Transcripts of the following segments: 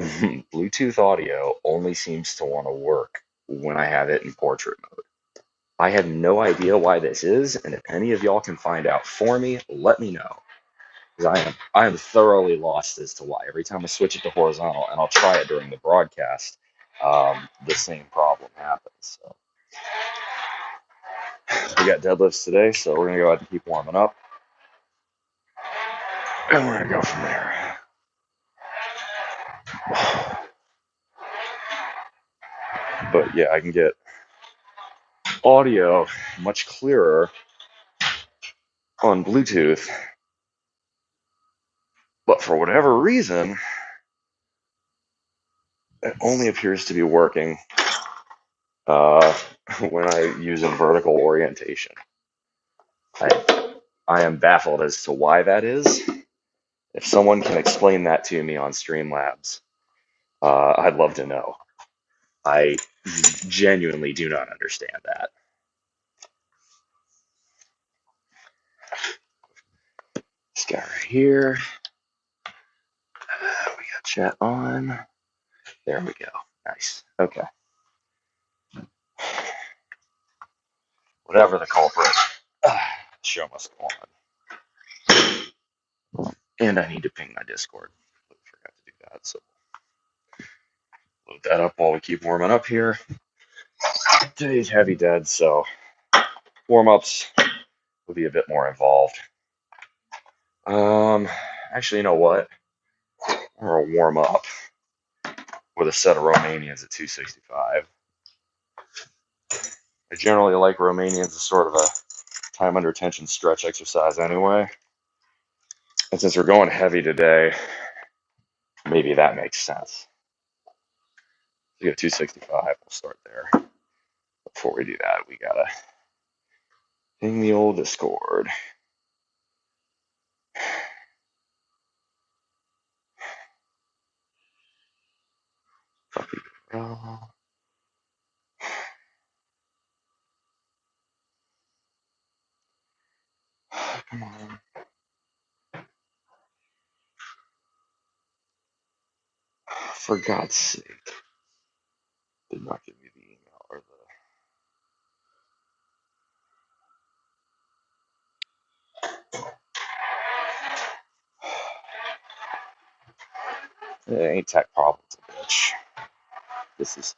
Bluetooth audio only seems to want to work when I have it in portrait mode. I have no idea why this is, and if any of y'all can find out for me, let me know. Because I am thoroughly lost as to why. Every time I switch it to horizontal, and I'll try it during the broadcast, the same problem happens. So we got deadlifts today, so we're gonna go ahead and keep warming up, and we're gonna go from there. But yeah, I can get audio much clearer on Bluetooth, but for whatever reason, it only appears to be working uh, when I use a vertical orientation. I am baffled as to why that is. If someone can explain that to me on Streamlabs, I'd love to know. I genuinely do not understand that. This guy right here. We got chat on. There we go. Nice. Okay. Whatever the culprit, the show must go on. And I need to ping my Discord. I forgot to do that, so load that up while we keep warming up here. Today's heavy dead, so warm-ups will be a bit more involved. Actually, you know what? We're gonna warm up with a set of Romanians at 265. I generally like Romanians as sort of a time under tension stretch exercise anyway. And since we're going heavy today, maybe that makes sense. We go 265, we'll start there. Before we do that, we gotta ping the old Discord. Oh, come on. For God's sake. Did not give me the email or the. It ain't tech problems, bitch. This is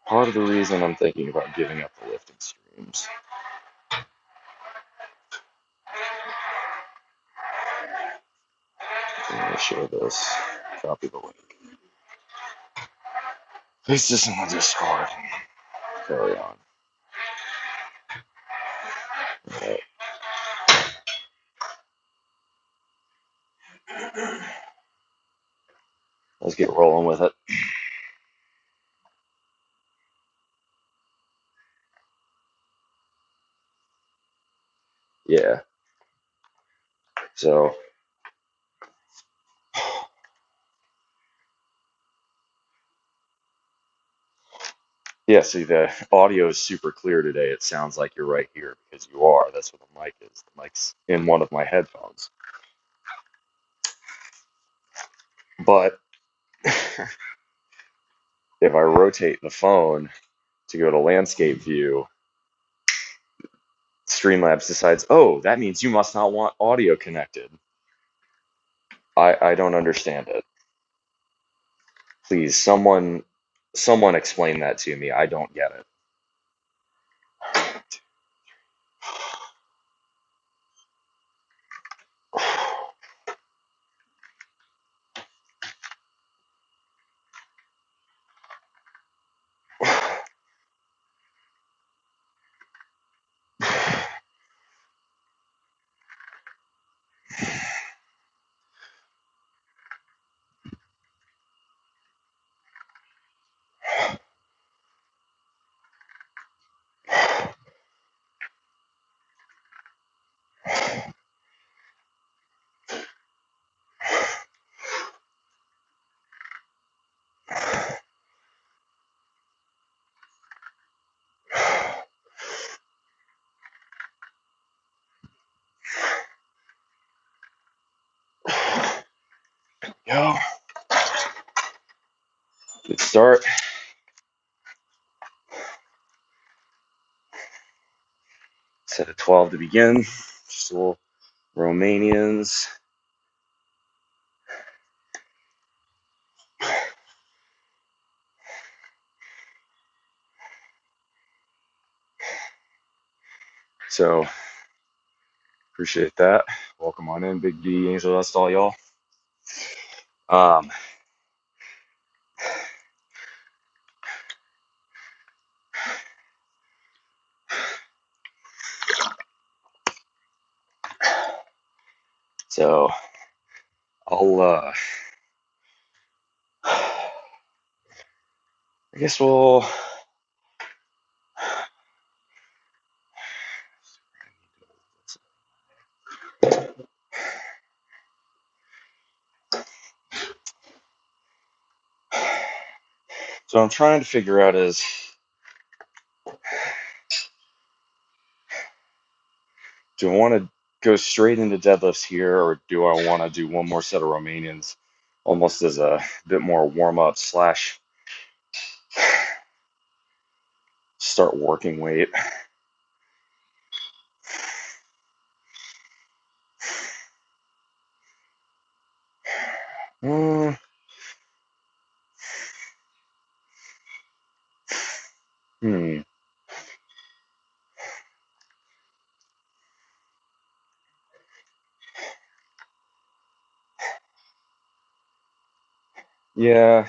part of the reason I'm thinking about giving up the lifting streams. I'm gonna share this. Copy the link. Paste this in the Discord. Carry on. Alright. Let's get rolling with it. Yeah. So, yeah, see, the audio is super clear today. It sounds like you're right here because you are. That's what the mic is. The mic's in one of my headphones. But if I rotate the phone to go to landscape view, Streamlabs decides, oh, that means you must not want audio connected. I don't understand it. Please, someone explain that to me. I don't get it. Yo. Good start. Set of 12 to begin. Just a little Romanians. So appreciate that. Welcome on in, Big D, Angel Dust, all y'all. Um, so I'll I guess we'll so I'm trying to figure out is, do I want to go straight into deadlifts here, or do I want to do one more set of Romanians almost as a bit more warm up slash start working weight? Hmm. Hmm. Yeah,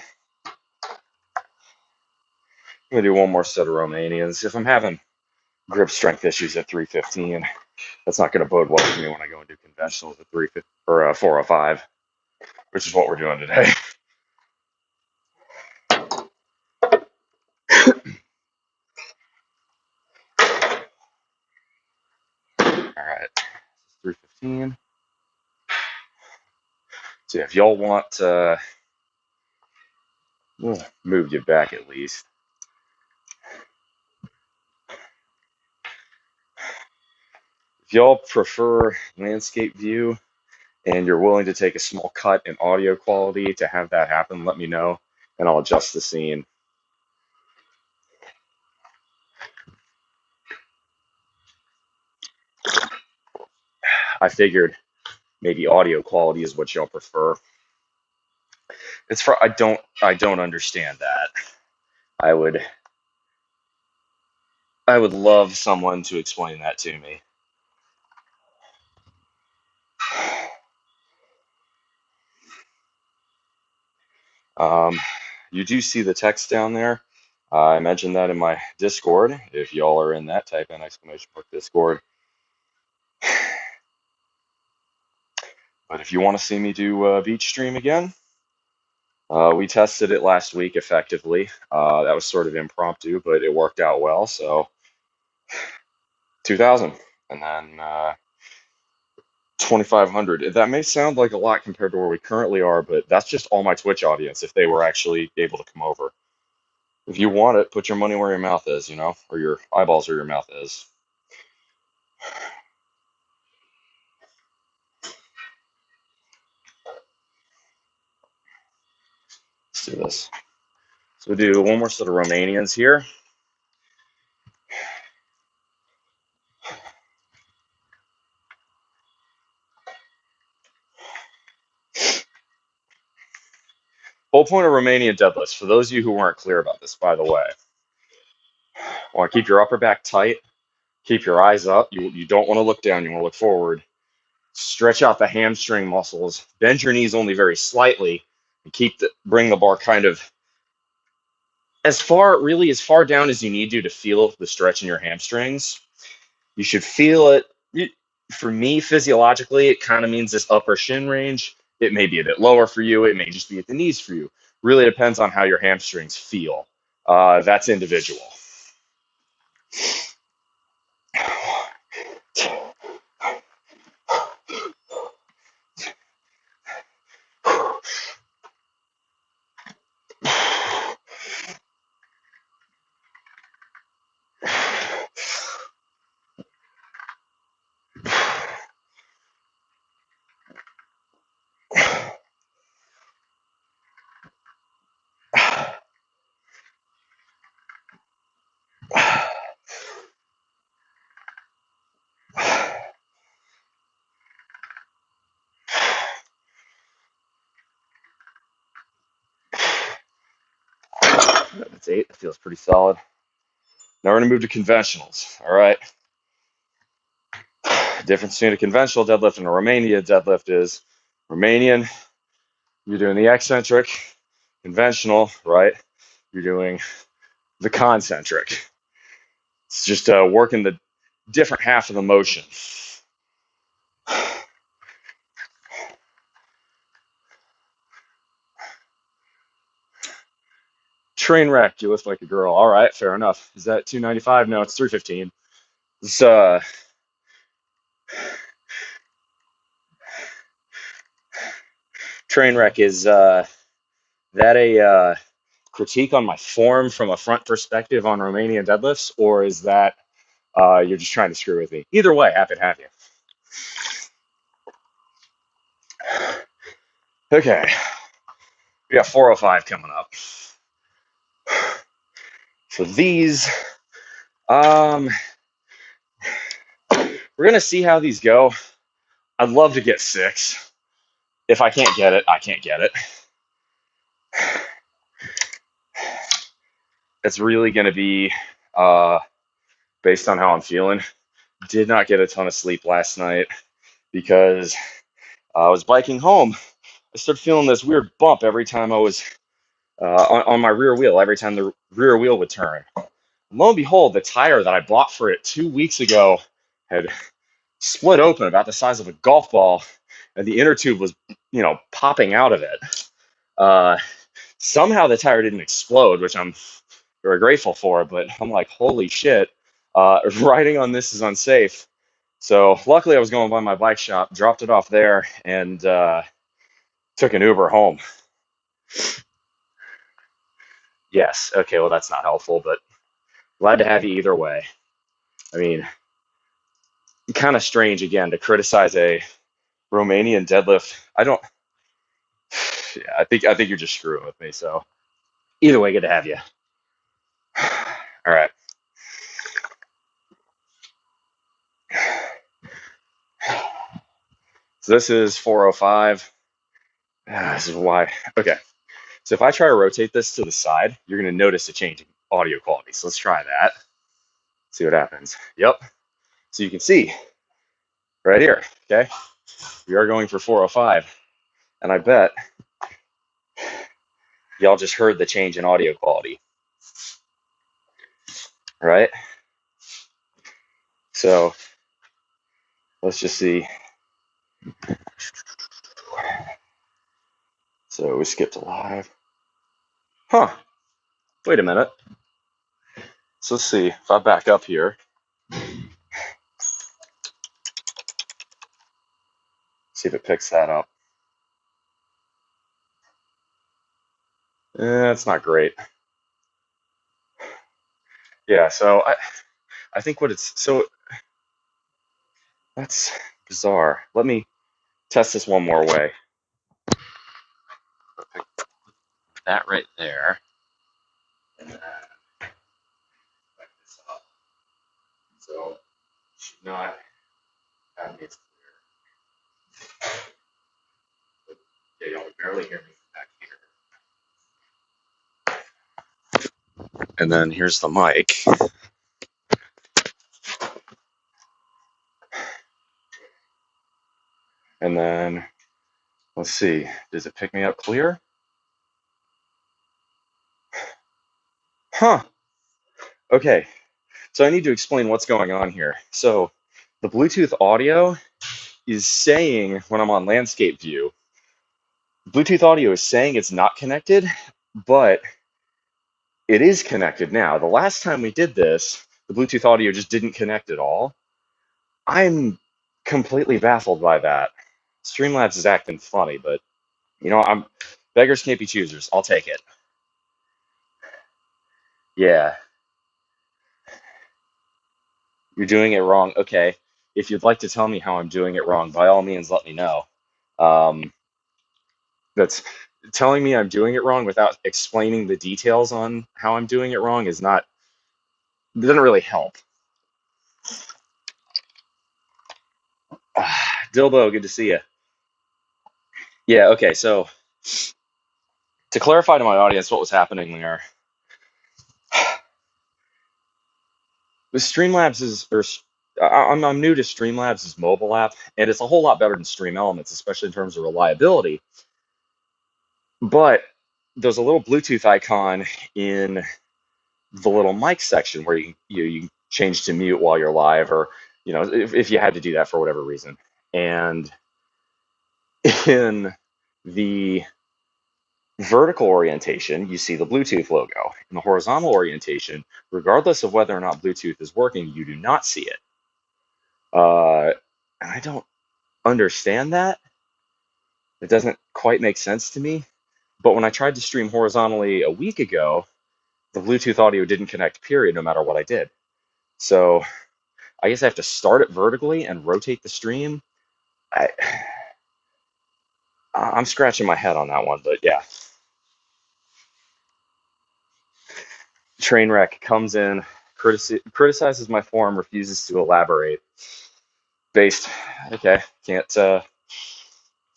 I'm gonna do one more set of Romanians. If I'm having grip strength issues at 315, that's not gonna bode well for me when I go and do conventionals at 350 or 405, which is what we're doing today. All right, 315. So if y'all want, we'll move you back at least. If y'all prefer landscape view and you're willing to take a small cut in audio quality to have that happen, let me know and I'll adjust the scene. I figured maybe audio quality is what y'all prefer. It's for I don't understand that. I would I would love someone to explain that to me. Um, you do see the text down there. I mentioned that in my Discord. If y'all are in that, type in exclamation mark Discord. But if you want to see me do beach stream again, we tested it last week effectively. That was sort of impromptu, but it worked out well. So 2,000 and then 2,500. That may sound like a lot compared to where we currently are, but that's just all my Twitch audience if they were actually able to come over. If you want it, put your money where your mouth is, or your eyeballs where your mouth is. Let's do this. So we'll do one more set of Romanians here. Whole point of Romanian deadlifts, for those of you who weren't clear about this, by the way, want to keep your upper back tight, keep your eyes up. You don't want to look down, you want to look forward. Stretch out the hamstring muscles, bend your knees only very slightly, and bring the bar kind of as far down as you need to feel the stretch in your hamstrings. You should feel it. For me, physiologically, it kind of means this upper shin range. It may be a bit lower for you. It may just be at the knees for you. Really depends on how your hamstrings feel. That's individual. That's 8. That feels pretty solid. Now we're going to move to conventionals. All right. Difference between a conventional deadlift and a Romania deadlift is Romanian, you're doing the eccentric. Conventional, right? You're doing the concentric. It's just working the different half of the motion. Train wreck, you lift like a girl. All right, fair enough. Is that 295? No, it's 315. This train wreck is that a critique on my form from a front perspective on Romanian deadlifts, or is that you're just trying to screw with me? Either way, happy to have you. Okay, we got 405 coming up. So these, we're gonna see how these go. I'd love to get 6. If I can't get it, I can't get it. It's really gonna be based on how I'm feeling. Did not get a ton of sleep last night because I was biking home. I started feeling this weird bump every time I was on my rear wheel, every time the rear wheel would turn. Lo and behold, the tire that I bought for it 2 weeks ago had split open about the size of a golf ball, and the inner tube was, popping out of it. Somehow the tire didn't explode, which I'm very grateful for, but I'm like, holy shit, riding on this is unsafe. So luckily I was going by my bike shop, dropped it off there, and took an Uber home. Yes, okay, well that's not helpful, but glad to have you either way. I mean, kind of strange again to criticize a Romanian deadlift. I don't. Yeah, I think you're just screwing with me. So either way, good to have you. All right. So this is 405. This is why. Okay. So if I try to rotate this to the side, you're going to notice a change in audio quality. So let's try that. See what happens. Yep. So you can see right here. Okay. We are going for 405. And I bet y'all just heard the change in audio quality. Right? So let's just see. So we skipped to live. Huh. Wait a minute. So let's see. If I back up here. See if it picks that up. That's not great. Yeah, so I think what it's so that's bizarre. Let me test this one more way. Pick that right there. And then back this up. So should not have me clear. Yeah, y'all barely hear me back here. And then here's the mic. And then let's see, does it pick me up clear? Huh. Okay. So I need to explain what's going on here. So the Bluetooth audio is saying when I'm on landscape view, Bluetooth audio is saying it's not connected, but it is connected now. The last time we did this, the Bluetooth audio just didn't connect at all. I'm completely baffled by that. Streamlabs is acting funny, but I'm beggars can't be choosers. I'll take it. Yeah, you're doing it wrong. Okay. If you'd like to tell me how I'm doing it wrong, by all means, let me know. Um, that's telling me I'm doing it wrong without explaining the details on how I'm doing it wrong is not, it doesn't really help. Dilbo, good to see you. Yeah, okay, so to clarify to my audience what was happening there, Streamlabs is, or I'm new to Streamlabs' mobile app, and it's a whole lot better than Stream Elements, especially in terms of reliability. But there's a little Bluetooth icon in the little mic section where you change to mute while you're live, or if you had to do that for whatever reason. And in the vertical orientation, you see the Bluetooth logo. In the horizontal orientation, regardless of whether or not Bluetooth is working, you do not see it. And I don't understand that. It doesn't quite make sense to me. But when I tried to stream horizontally a week ago, the Bluetooth audio didn't connect, period, no matter what I did. So I guess I have to start it vertically and rotate the stream. I'm scratching my head on that one, but yeah. Trainwreck comes in, criticizes my form, refuses to elaborate. Based, okay, can't, fair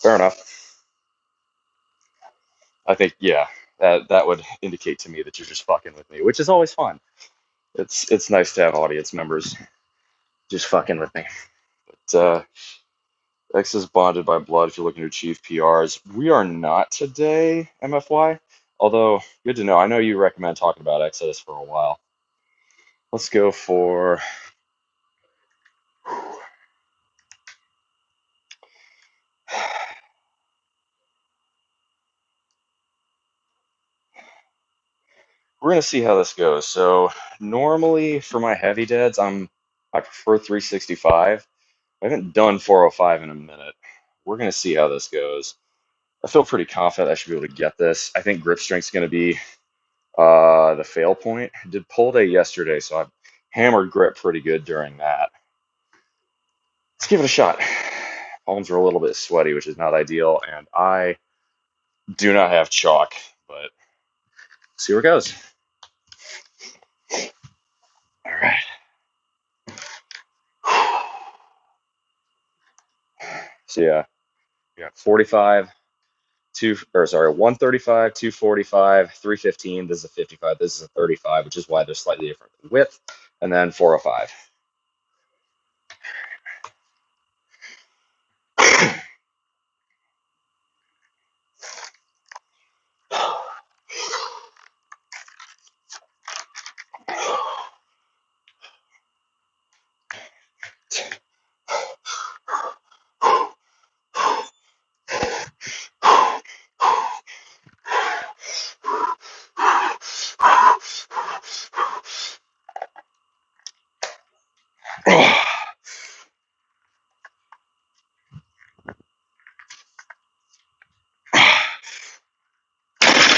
enough. I think, yeah, that would indicate to me that you're just fucking with me, which is always fun. It's nice to have audience members just fucking with me. But X is bonded by blood if you're looking to achieve PRs. We are not today, MFY. Although, good to know. I know you recommend talking about Exodus for a while. Let's go for... We're going to see how this goes. So normally for my heavy deads, I prefer 365. I haven't done 405 in a minute. We're going to see how this goes. I feel pretty confident I should be able to get this. I think grip strength's going to be the fail point. I did pull day yesterday, so I hammered grip pretty good during that. Let's give it a shot. Palms are a little bit sweaty, which is not ideal, and I do not have chalk, but see where it goes. All right. So yeah, 45, 135, 245, 315. This is a 55. This is a 35, which is why they're slightly different in width, and then 405.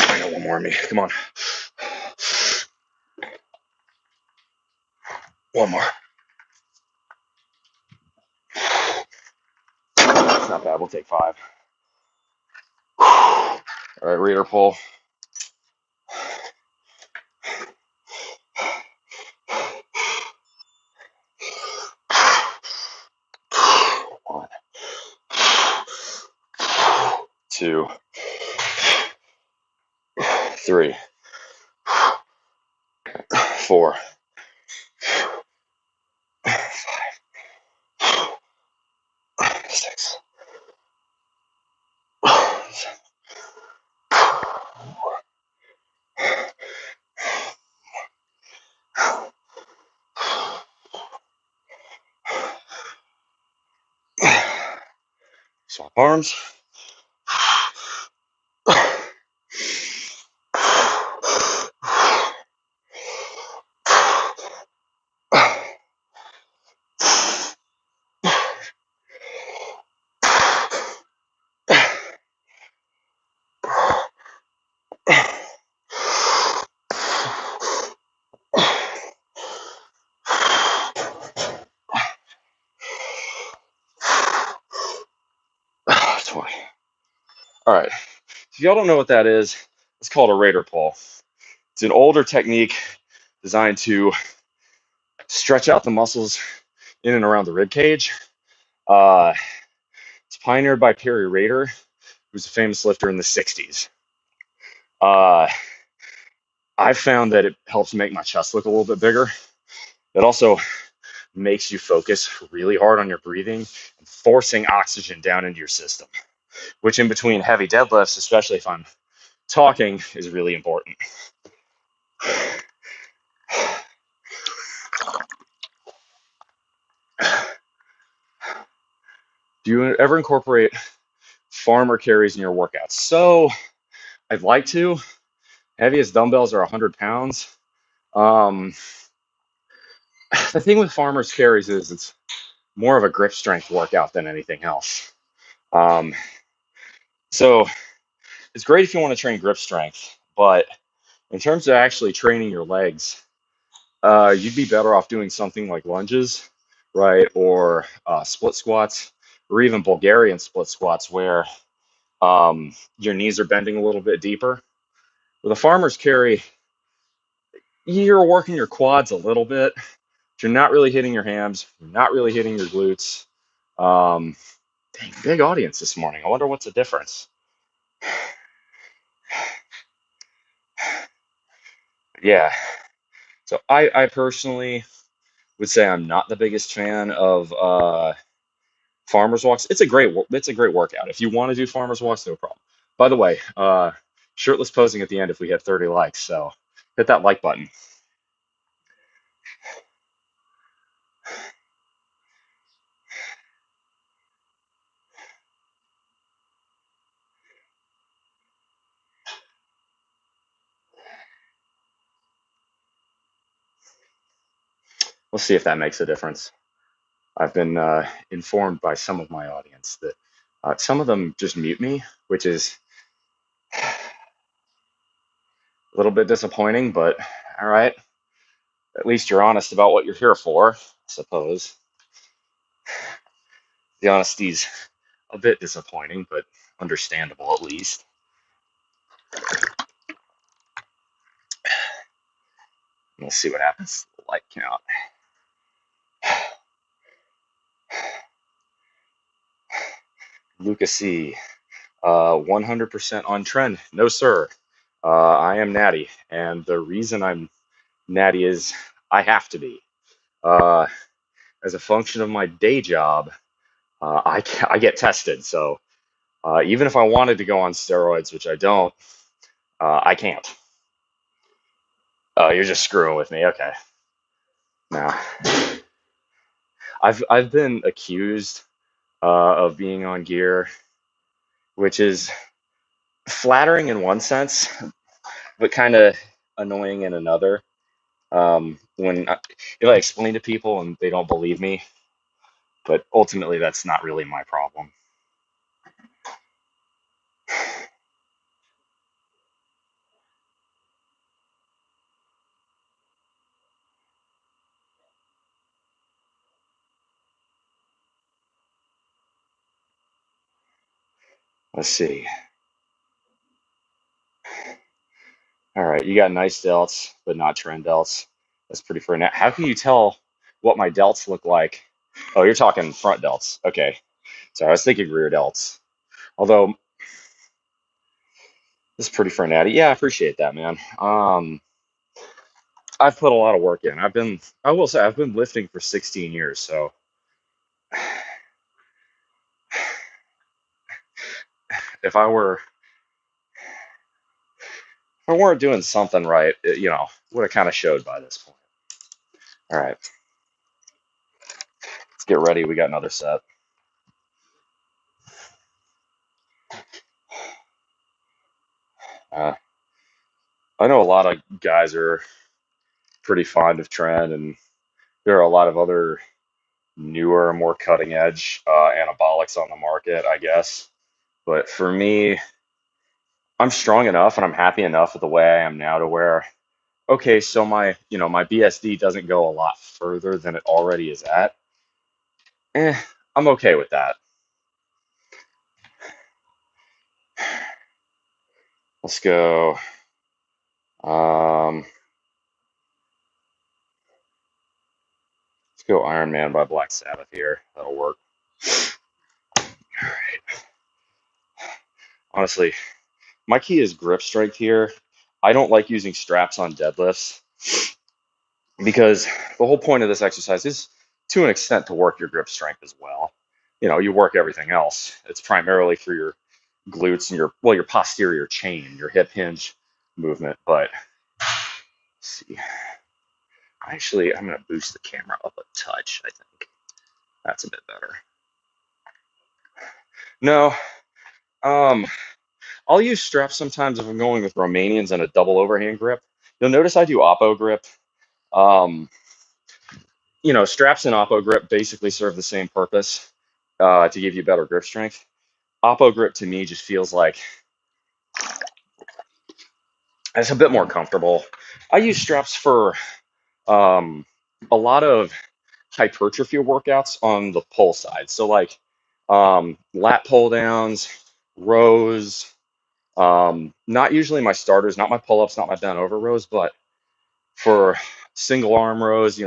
I got one more in me. Come on. One more. It's not bad. We'll take 5. All right, reader pull. One, 2, 3, 4, 5, 6. Swap arms. All right. If y'all don't know what that is, it's called a raider pull. It's an older technique designed to stretch out the muscles in and around the rib cage. It's pioneered by Perry Rader, who's a famous lifter in the 60s. I found that it helps make my chest look a little bit bigger. It also makes you focus really hard on your breathing and forcing oxygen down into your system, which in between heavy deadlifts, especially if I'm talking, is really important. Do you ever incorporate farmer carries in your workouts? So I'd like to. Heaviest dumbbells are 100 pounds. Um, the thing with farmer's carries is it's more of a grip strength workout than anything else. Um, so it's great if you want to train grip strength, but in terms of actually training your legs, you'd be better off doing something like lunges, right, or split squats, or even Bulgarian split squats where your knees are bending a little bit deeper. With a farmer's carry, you're working your quads a little bit. You're not really hitting your hams. You're not really hitting your glutes. Um, Dang, big audience this morning. I wonder what's the difference. Yeah. So I personally would say I'm not the biggest fan of farmers walks. It's a great workout. If you want to do farmers walks, no problem. By the way, shirtless posing at the end if we hit 30 likes. So hit that like button. We'll see if that makes a difference. I've been informed by some of my audience that some of them just mute me, which is a little bit disappointing, but all right. At least you're honest about what you're here for, I suppose. The honesty's a bit disappointing, but understandable at least. We'll see what happens to the like count. Lucas C. 100% on trend. No, sir. I am natty, and the reason I'm natty is I have to be. Uh, as a function of my day job, I get tested. So even if I wanted to go on steroids, which I don't, I can't. Oh, you're just screwing with me. Okay. No. I've been accused of being on gear, which is flattering in one sense, but kind of annoying in another. When if I explain to people and they don't believe me, but ultimately that's not really my problem. Let's see. All right, you got nice delts, but not trend delts. That's pretty fair. Now, how can you tell what my delts look like? Oh, you're talking front delts. Okay. Sorry, I was thinking rear delts. Although this is pretty fanatic. Yeah, I appreciate that, man. I've put a lot of work in. I will say, I've been lifting for 16 years. So if I were, if I weren't doing something right, would have kind of showed by this point. All right, let's get ready. We got another set. Uh, I know a lot of guys are pretty fond of trend, and there are a lot of other newer, more cutting edge anabolics on the market, I guess. But for me, I'm strong enough and I'm happy enough with the way I am now to where, okay, so my BSD doesn't go a lot further than it already is at. Eh, I'm okay with that. Let's go. Um, let's go Iron Man by Black Sabbath here. That'll work. All right. Honestly, my key is grip strength here. I don't like using straps on deadlifts. because the whole point of this exercise is to an extent to work your grip strength as well. You know, you work everything else. It's primarily for your glutes and your posterior chain, your hip hinge movement. But let's see, actually, I'm going to boost the camera up a touch. I think that's a bit better. No, um, I'll use straps sometimes if I'm going with Romanians and a double overhand grip. You'll notice I do oppo grip. Um, straps and oppo grip basically serve the same purpose to give you better grip strength. Oppo grip to me just feels like it's a bit more comfortable. I use straps for um, a lot of hypertrophy workouts on the pull side. So like lat pull downs, rows, not usually my starters, not my pull-ups, not my bent over rows, but for single arm rows,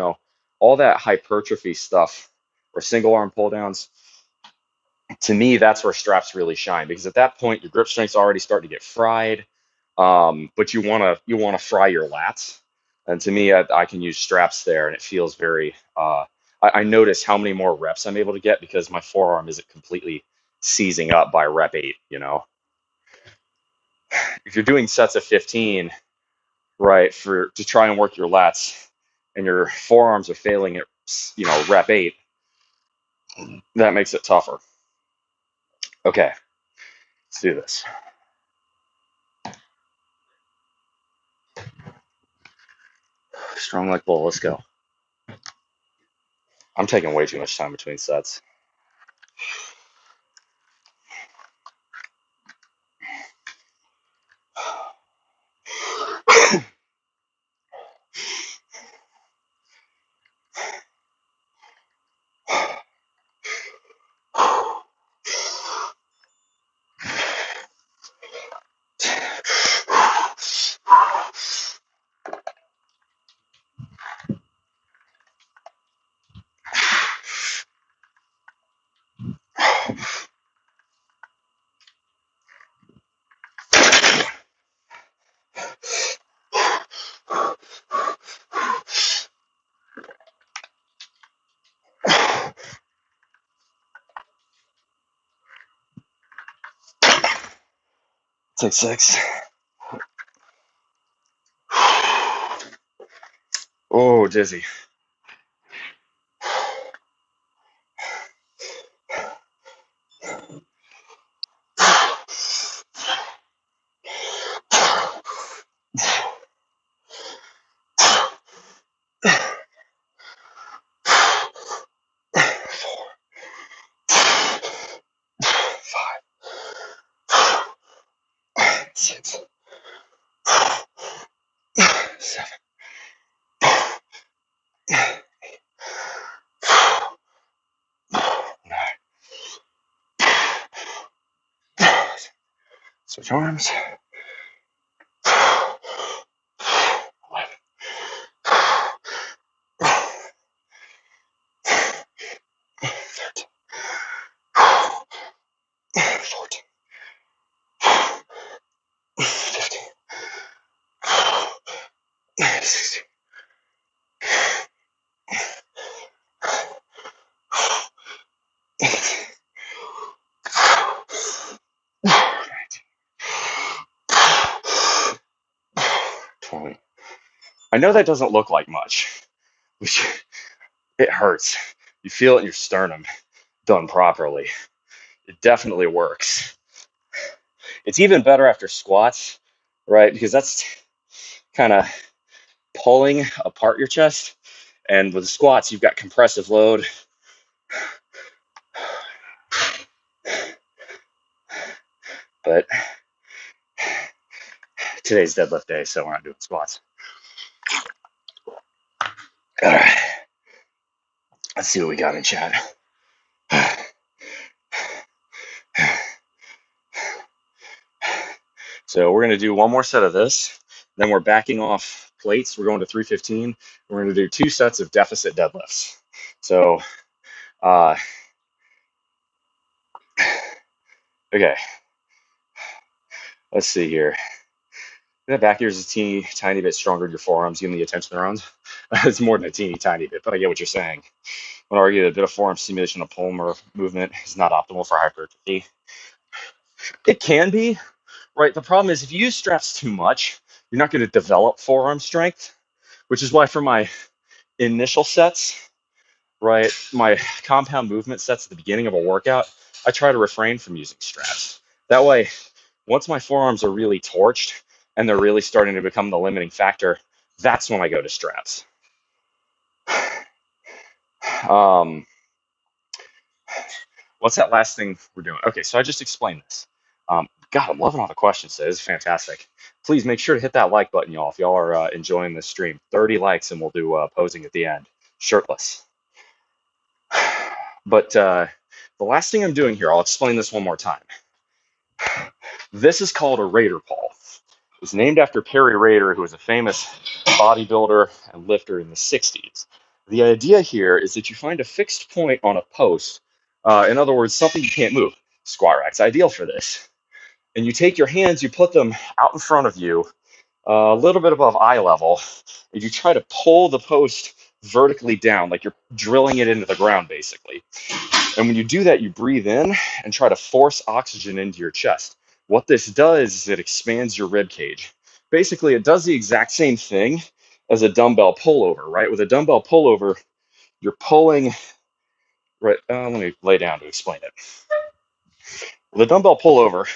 all that hypertrophy stuff or single arm pull downs, to me, that's where straps really shine because at that point your grip strength's already starting to get fried, but you wanna fry your lats, and to me, I can use straps there, and it feels very. I notice how many more reps I'm able to get because my forearm isn't completely seizing up by rep 8. If you're doing sets of 15, right, to try and work your lats, and your forearms are failing at rep 8, that makes it tougher. Okay, let's do this. Strong like bull. Let's go. I'm taking way too much time between sets. Take 6. Oh, dizzy. Six, 7, 9. Switch arms. 11, 13, 14, 15, 16, 20. I know that doesn't look like much, which it hurts. You feel it in your sternum done properly. It definitely works. It's even better after squats, right? Because that's kind of pulling apart your chest. And with the squats, you've got compressive load. But today's deadlift day, so we're not doing squats. All right. Let's see what we got in chat. So we're going to do one more set of this. Then we're backing off plates. We're going to 315. We're going to do 2 sets of deficit deadlifts. So, okay. Let's see here. That back here is a tiny bit stronger than your forearms. Give them the attention they're on. It's more than a teeny tiny bit, but I get what you're saying. I would argue that a bit of forearm stimulation of palmar movement is not optimal for hypertrophy. It can be, right? The problem is if you use straps too much, you're not going to develop forearm strength, which is why for my initial sets, right, my compound movement sets at the beginning of a workout, I try to refrain from using straps. That way, once my forearms are really torched and they're really starting to become the limiting factor, that's when I go to straps. What's that last thing we're doing? Okay, so I just explained this. God, I'm loving all the questions today. This is fantastic. Please make sure to hit that like button, y'all, if y'all are enjoying this stream. 30 likes and we'll do posing at the end, shirtless. But the last thing I'm doing here, I'll explain this one more time. This is called a Raider pole. It's named after Perry Raider, who was a famous bodybuilder and lifter in the 60s. The idea here is that you find a fixed point on a post. In other words, something you can't move. Squat rack's ideal for this. And you take your hands, you put them out in front of you, a little bit above eye level, and you try to pull the post vertically down, like you're drilling it into the ground, basically. And when you do that, you breathe in and try to force oxygen into your chest. What this does is it expands your rib cage. Basically, it does the exact same thing as a dumbbell pullover, right? With a dumbbell pullover, you're pulling, right? Let me lay down to explain it. With a dumbbell pullover,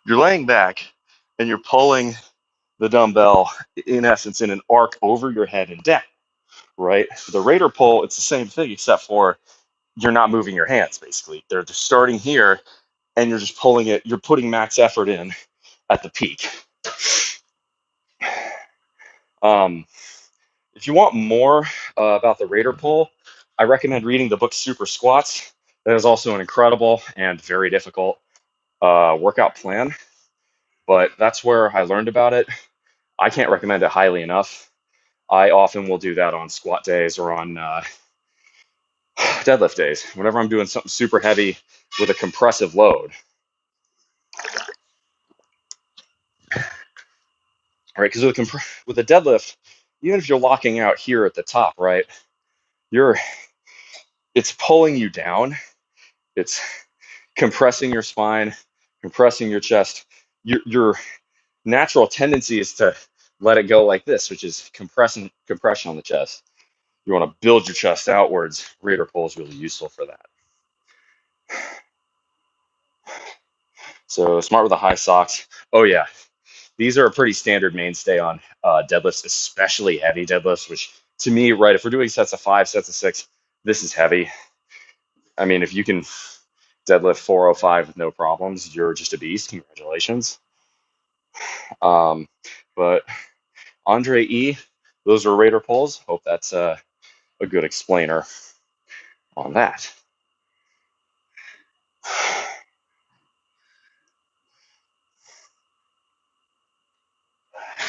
you're laying back and you're pulling the dumbbell, in essence, in an arc over your head and down, right? The Raider pull, it's the same thing, except for you're not moving your hands, basically. They're just starting here and you're just pulling it, you're putting max effort in at the peak. If you want more about the Raider pull, I recommend reading the book Super Squats. That is also an incredible and very difficult workout plan, but that's where I learned about it. I can't recommend it highly enough. I often will do that on squat days or on deadlift days, whenever I'm doing something super heavy with a compressive load. Right, because with a deadlift, even if you're locking out here at the top, right, it's pulling you down. It's compressing your spine, compressing your chest. Your natural tendency is to let it go like this, which is compression on the chest. You want to build your chest outwards. Raider pull is really useful for that. So smart with the high socks. Oh yeah, these are a pretty standard mainstay on deadlifts, especially heavy deadlifts, which to me, right, if we're doing sets of 5, sets of 6, this is heavy. I mean, if you can deadlift 405 with no problems, you're just a beast. Congratulations. But Andre E, those are Raider pulls. Hope that's a good explainer on that.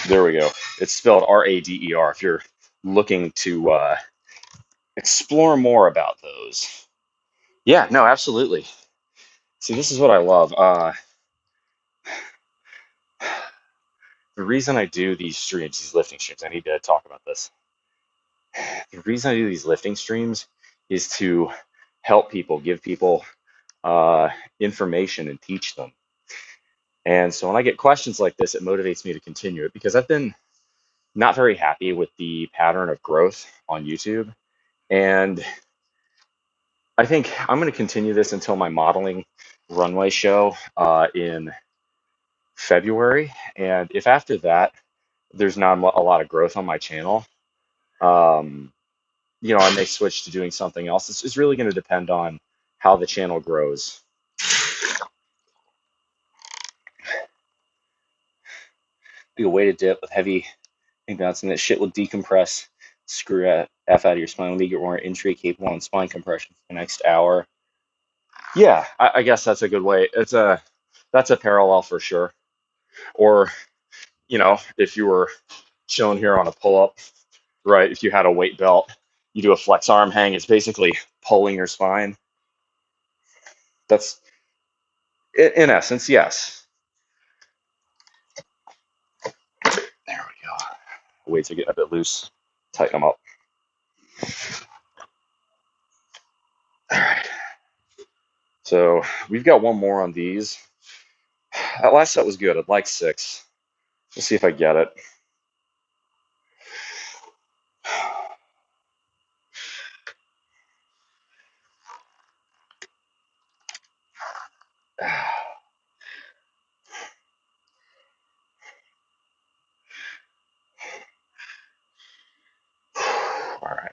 There we go. It's spelled R-A-D-E-R if you're looking to explore more about those. Yeah, no, absolutely. See, this is what I love. The reason I do these streams, these lifting streams, I need to talk about this. The reason I do these lifting streams is to help people, give people information and teach them. And so when I get questions like this, it motivates me to continue it because I've been not very happy with the pattern of growth on YouTube. And I think I'm going to continue this until my modeling runway show in February. And if after that, there's not a lot of growth on my channel, I may switch to doing something else. It's really going to depend on how the channel grows. Be a weighted dip with heavy bouncing. That shit will decompress. Screw F out of your spine. Leave your more injury capable on spine compression for the next hour. Yeah, I guess that's a good way. That's a parallel for sure. Or, if you were shown here on a pull-up, right? If you had a weight belt, you do a flex arm hang. It's basically pulling your spine. That's, in essence, yes. There we go. weights are getting a bit loose. Tighten them up. All right. So we've got one more on these. That last set was good. I'd like 6. Let's see if I get it. All right.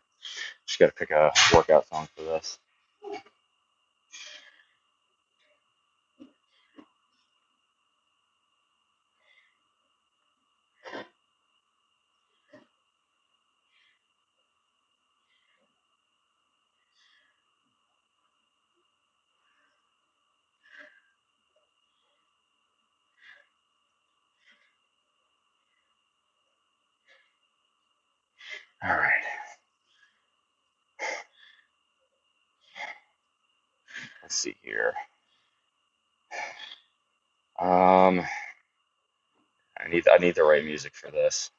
Just got to pick a workout song for this. All right. Let's see here. I need the right music for this.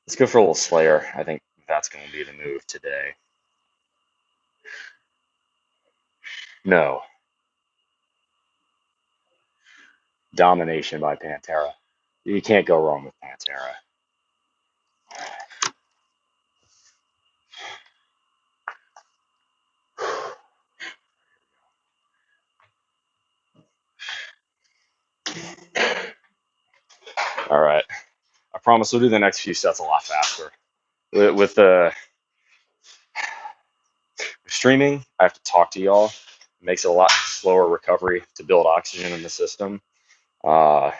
Let's go for a little Slayer. I think that's going to be the move today. No. Domination by Pantera. You can't go wrong with Pantera. All right. I promise we'll do the next few sets a lot faster. With the streaming, I have to talk to y'all. It makes it a lot slower recovery to build oxygen in the system. And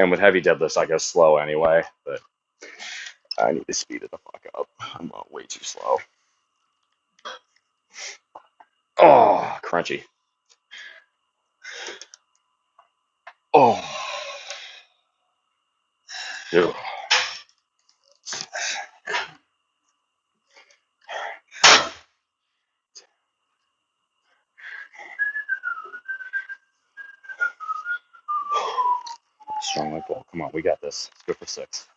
with heavy deadlifts, I go slow anyway, but I need to speed it the fuck up. I'm way too slow. Oh, crunchy. Oh. Ew. Strong leg pull. Come on, we got this. Let's go for 6.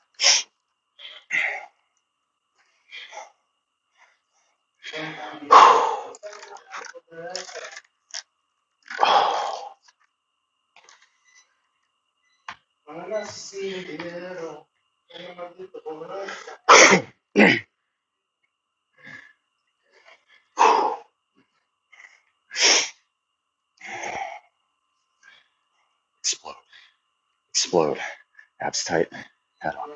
Explode. Explode. Abs tight. Head on.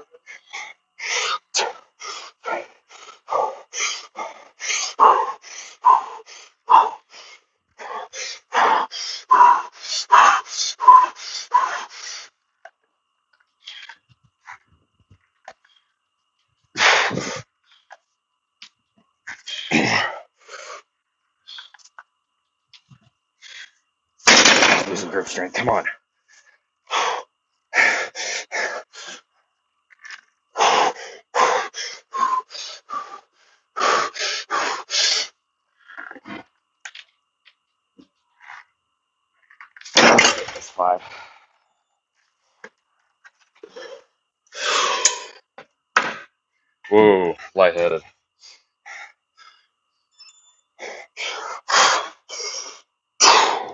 Lose some grip strength. Come on. That's 5. Whoa, lightheaded.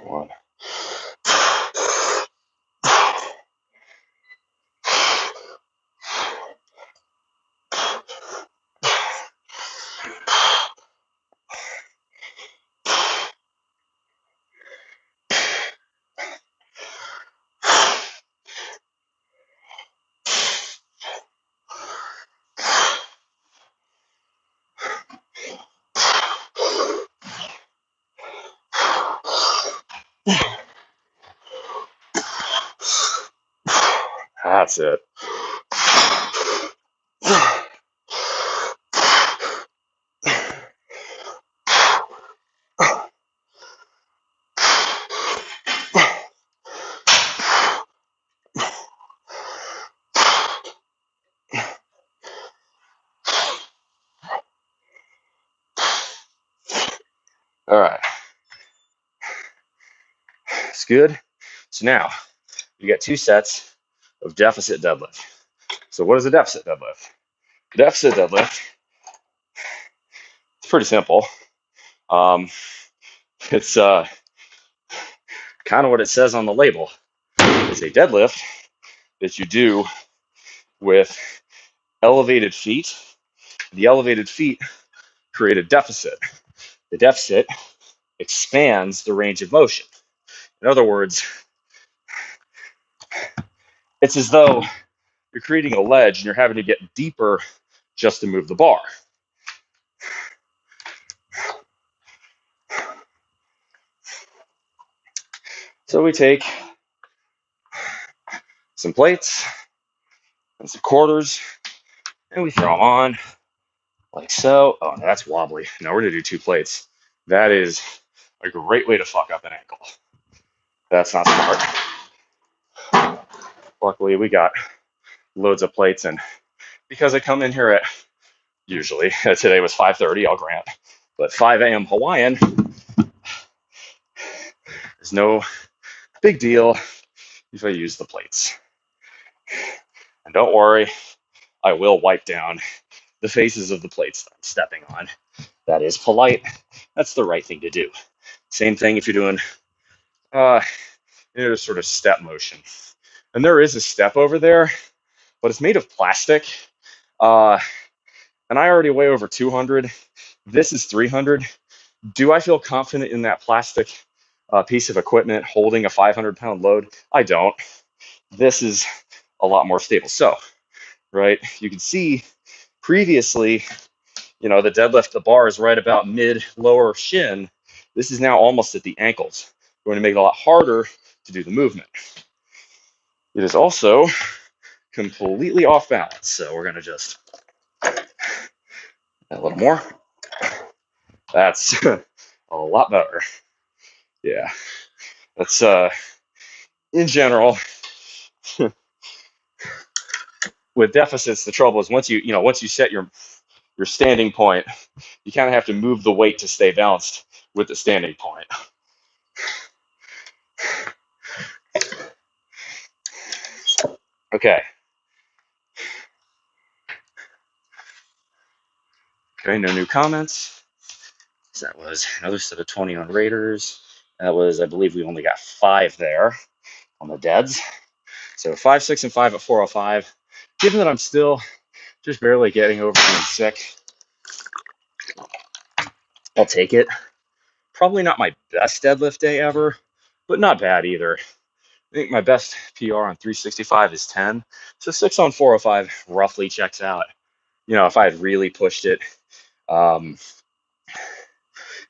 One. That's it. All right. It's good. So now you got 2 sets of deficit deadlift. So what is a deficit deadlift? Deficit deadlift, it's pretty simple. It's kind of what it says on the label. It's a deadlift that you do with elevated feet. The elevated feet create a deficit. The deficit expands the range of motion. In other words, it's as though you're creating a ledge and you're having to get deeper just to move the bar. So we take some plates and some quarters and we throw them on like so. Oh, no, that's wobbly. Now we're going to do 2 plates. That is a great way to fuck up an ankle. That's not smart. Luckily, we got loads of plates, and because I come in here at usually today was 5:30, I'll grant, but 5 a.m. Hawaiian is no big deal if I use the plates. And don't worry, I will wipe down the faces of the plates that I'm stepping on. That is polite. That's the right thing to do. Same thing if you're doing sort of step motion. And there is a step over there, but it's made of plastic. And I already weigh over 200. This is 300. Do I feel confident in that plastic piece of equipment holding a 500-pound load? I don't. This is a lot more stable. So, right, you can see previously, the deadlift, the bar is right about mid-lower shin. This is now almost at the ankles. We're going to make it a lot harder to do the movement. It is also completely off balance. So we're going to just a little more. That's a lot better. Yeah. That's in general with deficits, the trouble is once you set your standing point, you kind of have to move the weight to stay balanced with the standing point. Okay. Okay, no new comments. So that was another set of 20 on Raiders. That was, I believe we only got 5 there on the deads. So 5, 6, and 5 at 405. Given that I'm still just barely getting over being sick, I'll take it. Probably not my best deadlift day ever, but not bad either. I think my best PR on 365 is 10. So 6 on 405 roughly checks out. If I had really pushed it,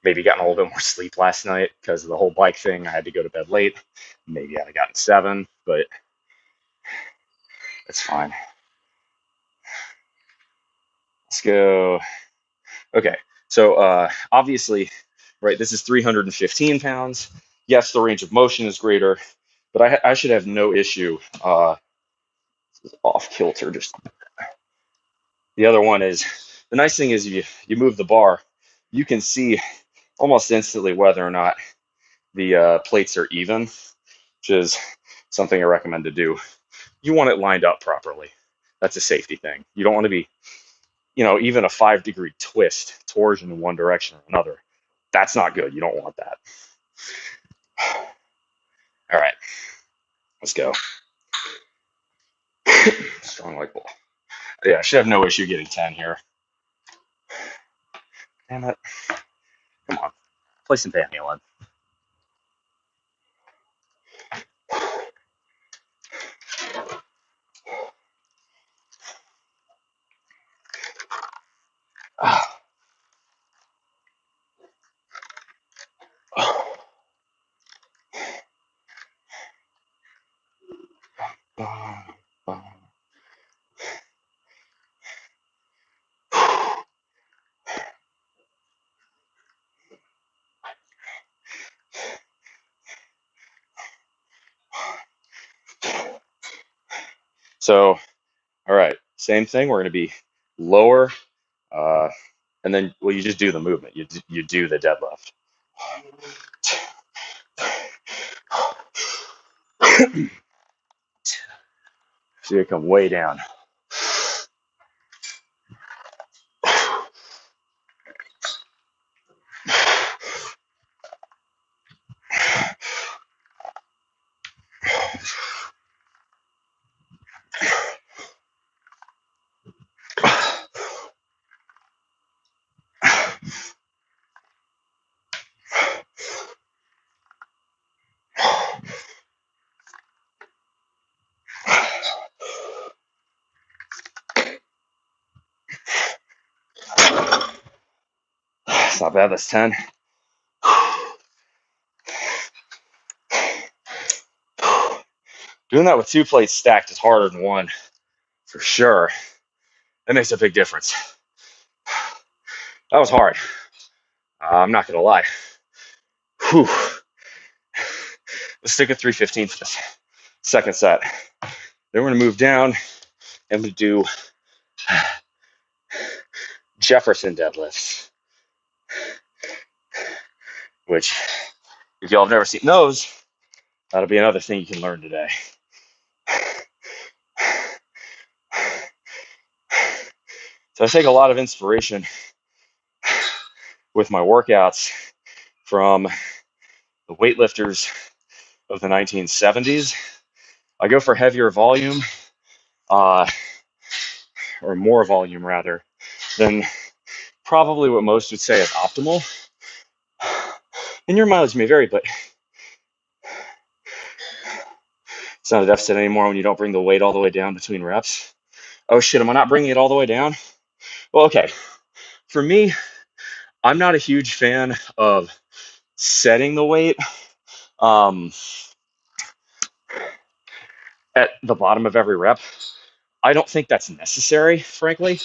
maybe gotten a little bit more sleep last night because of the whole bike thing. I had to go to bed late. Maybe I'd have gotten 7, but it's fine. Let's go. Okay, so obviously, right, this is 315 pounds. Yes, the range of motion is greater, but I should have no issue. Off kilter. Just the other one is the nice thing is you move the bar, you can see almost instantly whether or not the plates are even, which is something I recommend to do. You want it lined up properly. That's a safety thing. You don't want to be, even a 5-degree twist, torsion in one direction or another. That's not good. You don't want that. All right, let's go. Strong like bull. Yeah, I should have no issue getting 10 here. Damn it. Come on. Play some Van Halen. So, all right, same thing. We're going to be lower, and then you just do the movement. You do the deadlift. So you come way down. It's not bad, that's 10. Doing that with 2 plates stacked is harder than one, for sure. That makes a big difference. That was hard. I'm not going to lie. Whew. Let's stick at 315 for this second set. Then we're going to move down and we do Jefferson deadlifts, which, if y'all have never seen those, that'll be another thing you can learn today. So I take a lot of inspiration with my workouts from the weightlifters of the 1970s. I go for heavier volume, or more volume rather, than probably what most would say is optimal. And your mileage may vary, but it's not a deficit anymore when you don't bring the weight all the way down between reps. Oh shit, am I not bringing it all the way down? Well, okay. For me, I'm not a huge fan of setting the weight at the bottom of every rep. I don't think that's necessary, frankly.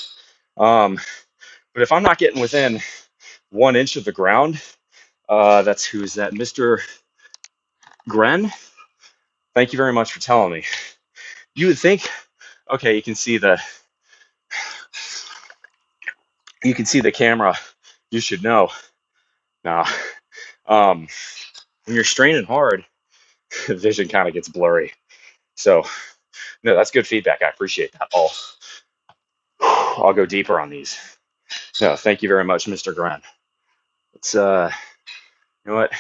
But if I'm not getting within 1 inch of the ground, who's that? Mr. Gren? Thank you very much for telling me. You would think, okay, you can see the camera. You should know. Now, when you're straining hard, the vision kind of gets blurry. So, no, that's good feedback. I appreciate that. I'll go deeper on these. No, thank you very much, Mr. Gren. Let's, you know what?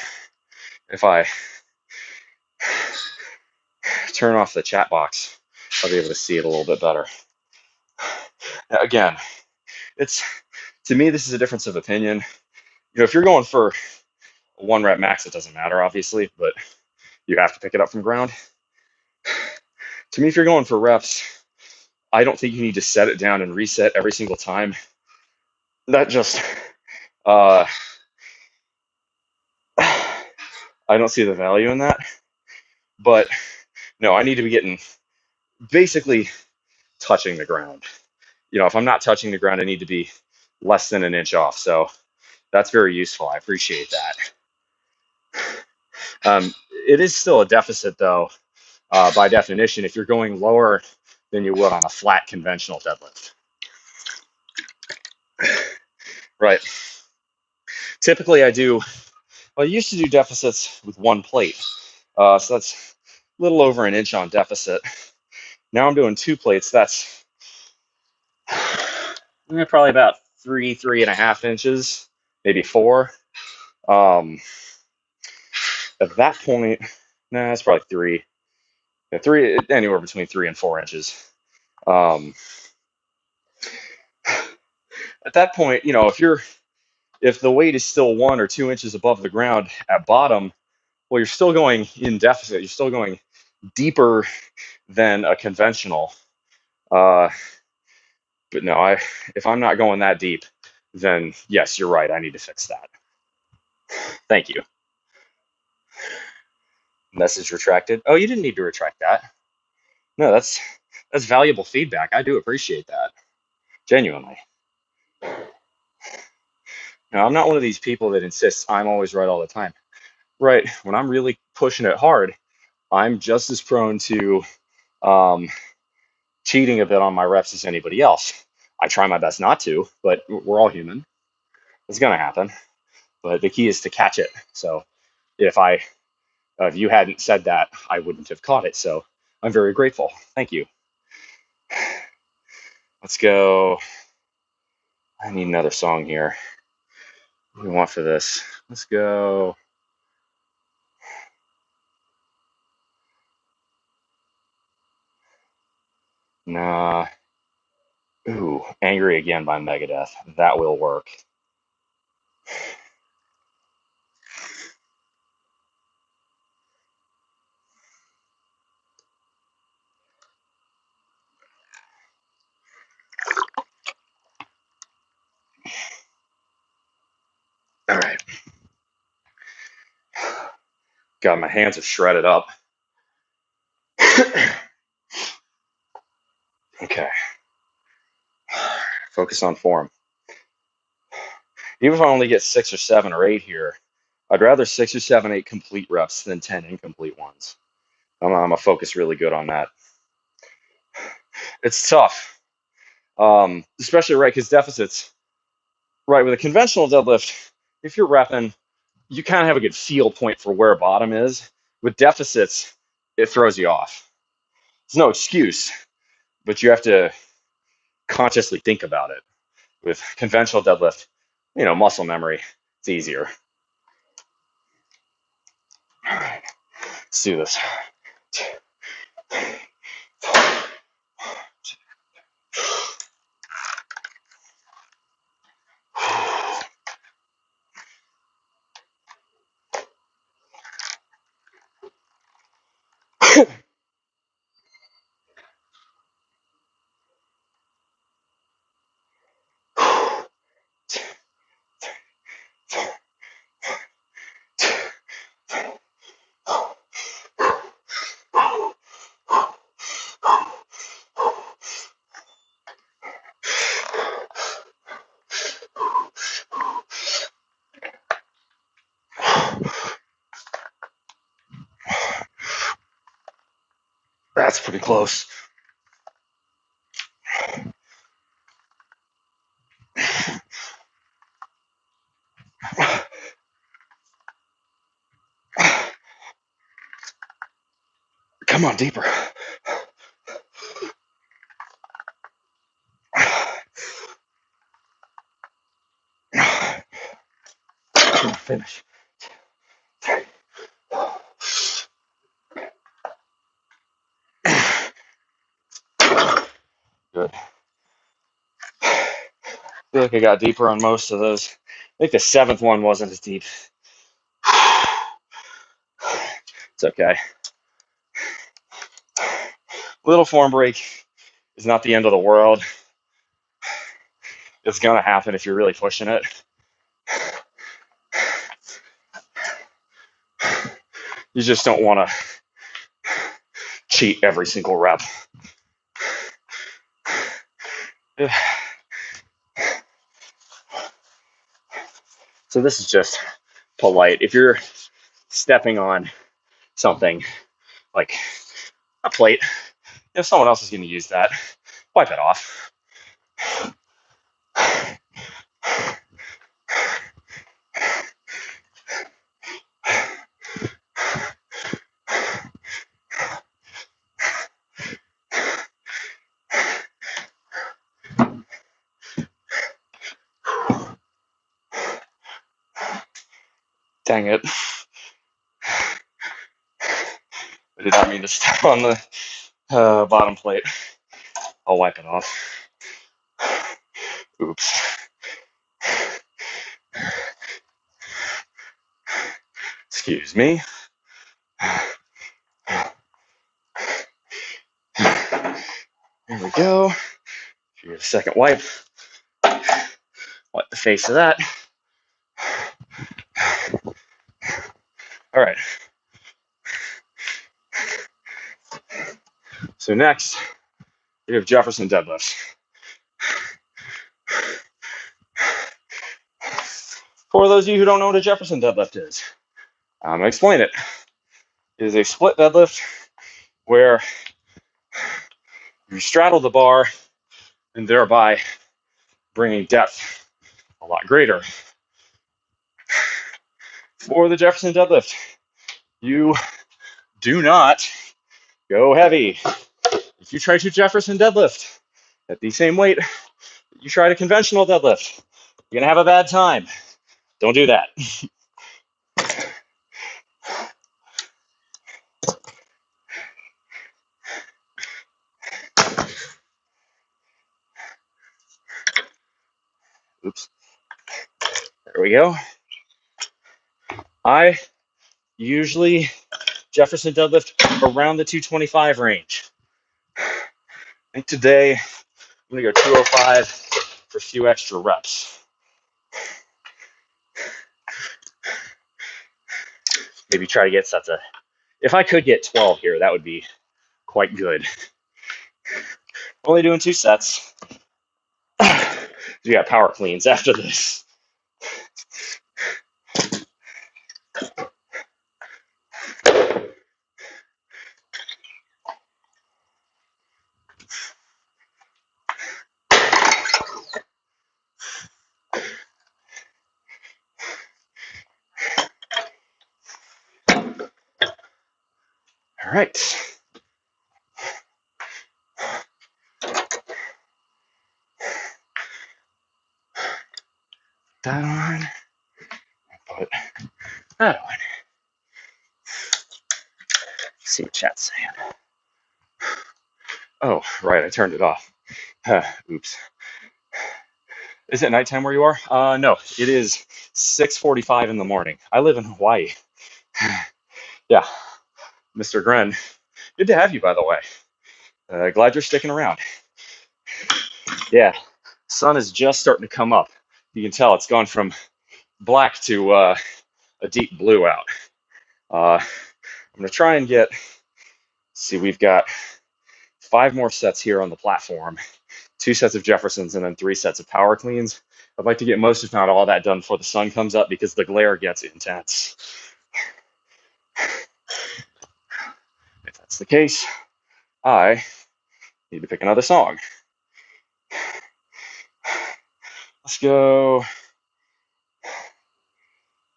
If I turn off the chat box, I'll be able to see it a little bit better. Now, again, to me, this is a difference of opinion. If you're going for a 1 rep max, it doesn't matter, obviously, but you have to pick it up from ground. To me, if you're going for reps, I don't think you need to set it down and reset every single time. That just, I don't see the value in that. But no, I need to be getting basically touching the ground. If I'm not touching the ground, I need to be less than 1 inch off. So that's very useful. I appreciate that. It is still a deficit, though, by definition, if you're going lower than you would on a flat conventional deadlift. Right. Typically, I used to do deficits with 1 plate. So that's a little over 1 inch on deficit. Now I'm doing 2 plates. That's probably about 3.5 inches, maybe 4. At that point, it's probably 3. Yeah, 3, anywhere between 3 and 4 inches. At that point, if the weight is still 1 or 2 inches above the ground at bottom, well, you're still going in deficit. You're still going deeper than a conventional. But no, if I'm not going that deep, then yes, you're right. I need to fix that. Thank you. Message retracted. Oh, you didn't need to retract that. No, that's valuable feedback. I do appreciate that. Genuinely. Now, I'm not one of these people that insists I'm always right all the time. Right. When I'm really pushing it hard, I'm just as prone to cheating a bit on my reps as anybody else. I try my best not to, but we're all human. It's going to happen. But the key is to catch it. So if you hadn't said that, I wouldn't have caught it. So I'm very grateful. Thank you. Let's go. I need another song here. What do we want for this? Let's go. Nah. Ooh, Angry Again by Megadeth. That will work. God, my hands are shredded up. Okay. Focus on form. Even if I only get 6 or 7 or 8 here, I'd rather 6 or 7, 8 complete reps than 10 incomplete ones. I'm gonna focus really good on that. It's tough, especially right because deficits. Right with a conventional deadlift, if you're repping, you kind of have a good feel point for where bottom is. With deficits, it throws you off. There's no excuse, but you have to consciously think about it. With conventional deadlift, muscle memory, it's easier. All right, let's do this. That's pretty close. Come on, deeper. Finish. Good. I feel like I got deeper on most of those. I think the 7th one wasn't as deep. It's okay. Little form break is not the end of the world. It's going to happen if you're really pushing it. You just don't want to cheat every single rep. So this is just polite. If you're stepping on something like a plate, if someone else is going to use that, wipe it off. Dang it. I did not mean to step on the bottom plate. I'll wipe it off. Oops. Excuse me. There we go. Here's a second wipe. Wipe the face of that. All right. So next, we have Jefferson deadlifts. For those of you who don't know what a Jefferson deadlift is, I'm going to explain it. It is a split deadlift where you straddle the bar and thereby bringing depth a lot greater. For the Jefferson deadlift, you do not go heavy. If you try to Jefferson deadlift at the same weight you try to conventional deadlift, you're going to have a bad time. Don't do that. Oops. There we go. I usually Jefferson deadlift around the 225 range. I think today I'm going to go 205 for a few extra reps. maybe try to get sets of, if I could get 12 here, that would be quite good. Only doing 2 sets. We got power cleans after this. All right. That on. Put that on. See what chat's saying. Oh, right, I turned it off. Oops. Is it nighttime where you are? No, it is 6:45 in the morning. I live in Hawaii. Yeah, Mr. Gren. Good to have you, by the way. Glad you're sticking around. Yeah, sun is just starting to come up. You can tell it's gone from black to a deep blue out. I'm going to try and get, see, we've got 5 more sets here on the platform, 2 sets of Jeffersons, and then 3 sets of power cleans. I'd like to get most, if not all, that done before the sun comes up because the glare gets intense. If that's the case, I need to pick another song. Let's go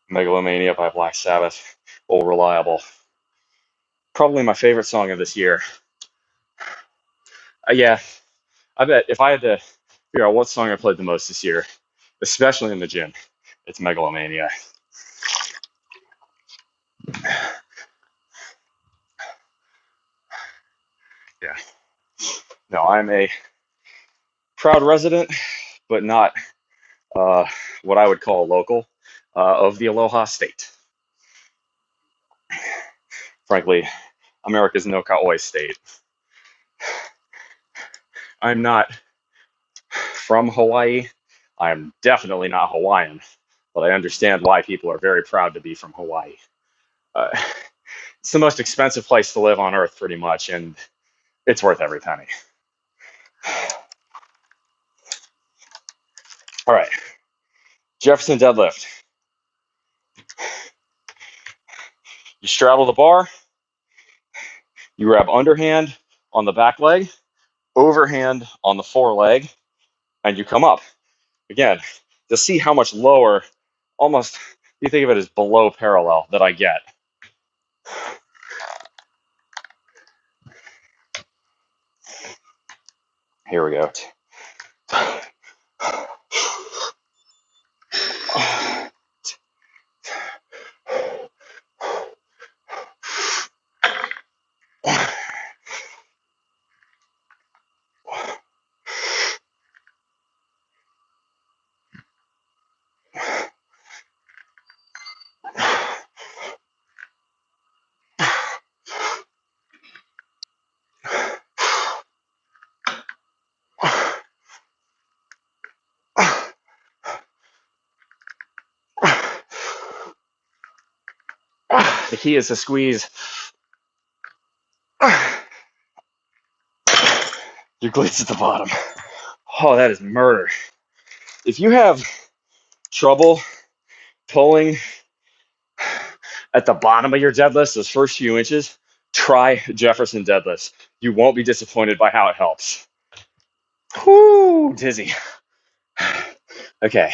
Megalomania by Black Sabbath. Old Reliable. Probably my favorite song of this year. Yeah, I bet if I had to figure out what song I played the most this year, especially in the gym, it's Megalomania. Yeah. No, I'm a proud resident, but not what I would call a local of the Aloha State. Frankly, America's no Kauai state. I'm not from Hawaii. I'm definitely not Hawaiian, but I understand why people are very proud to be from Hawaii. It's the most expensive place to live on earth, pretty much, and it's worth every penny. All right, Jefferson deadlift. You straddle the bar, you grab underhand on the back leg, overhand on the foreleg, and you come up. Again, to see how much lower, almost, you think of it as below parallel, that I get. Here we go. The key is to squeeze your glutes at the bottom. Oh, that is murder. If you have trouble pulling at the bottom of your deadlifts, those first few inches, try Jefferson deadlifts. You won't be disappointed by how it helps. Whoo, dizzy. Okay.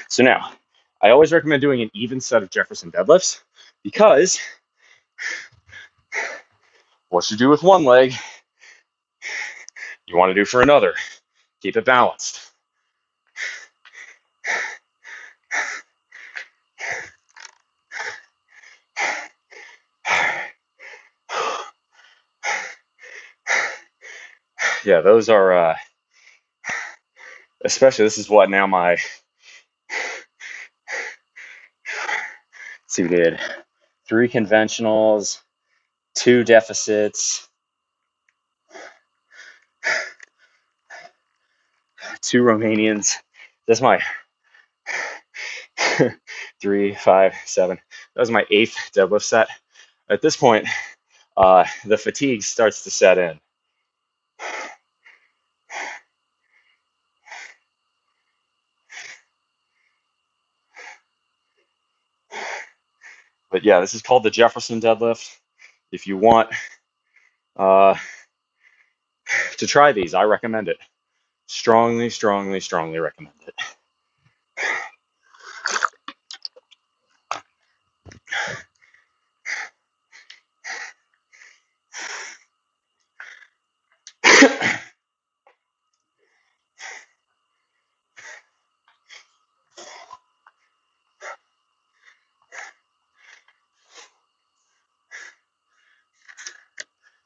So now, I always recommend doing an even set of Jefferson deadlifts because what you do with one leg, you want to do for another. Keep it balanced. Yeah, those are, especially, this is what now my, let's see, we did 3 conventionals, 2 deficits, 2 Romanians. That's my 3, 5, 7. That was my 8th deadlift set. At this point, the fatigue starts to set in. But yeah, this is called the Jefferson deadlift. If you want uh, to try these, I recommend it. Strongly, strongly, strongly recommend it.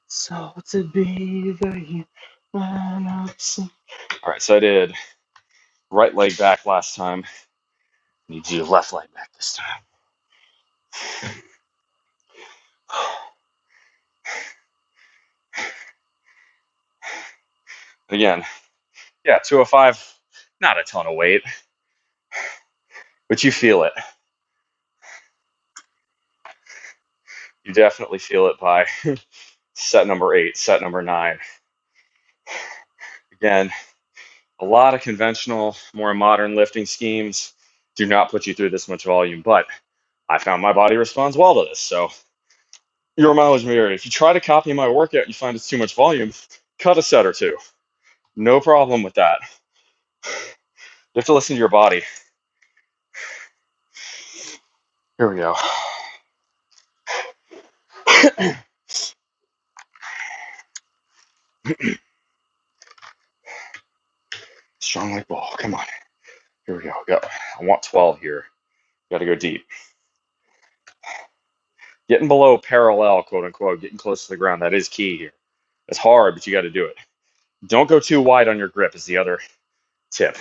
So to be the All right, so I did right leg back last time. Need to do left leg back this time. Again, yeah, 205, not a ton of weight, but you feel it. You definitely feel it by set number 8, set number 9. Again, a lot of conventional, more modern lifting schemes do not put you through this much volume, but I found my body responds well to this. So your mileage may vary. If you try to copy my workout, you find it's too much volume, cut a set or two. No problem with that. You have to listen to your body. Here we go. Strong leg ball. Come on. Here we go. Go. I want 12 here. Got to go deep. Getting below parallel, quote unquote, getting close to the ground. That is key here. It's hard, but you got to do it. Don't go too wide on your grip is the other tip.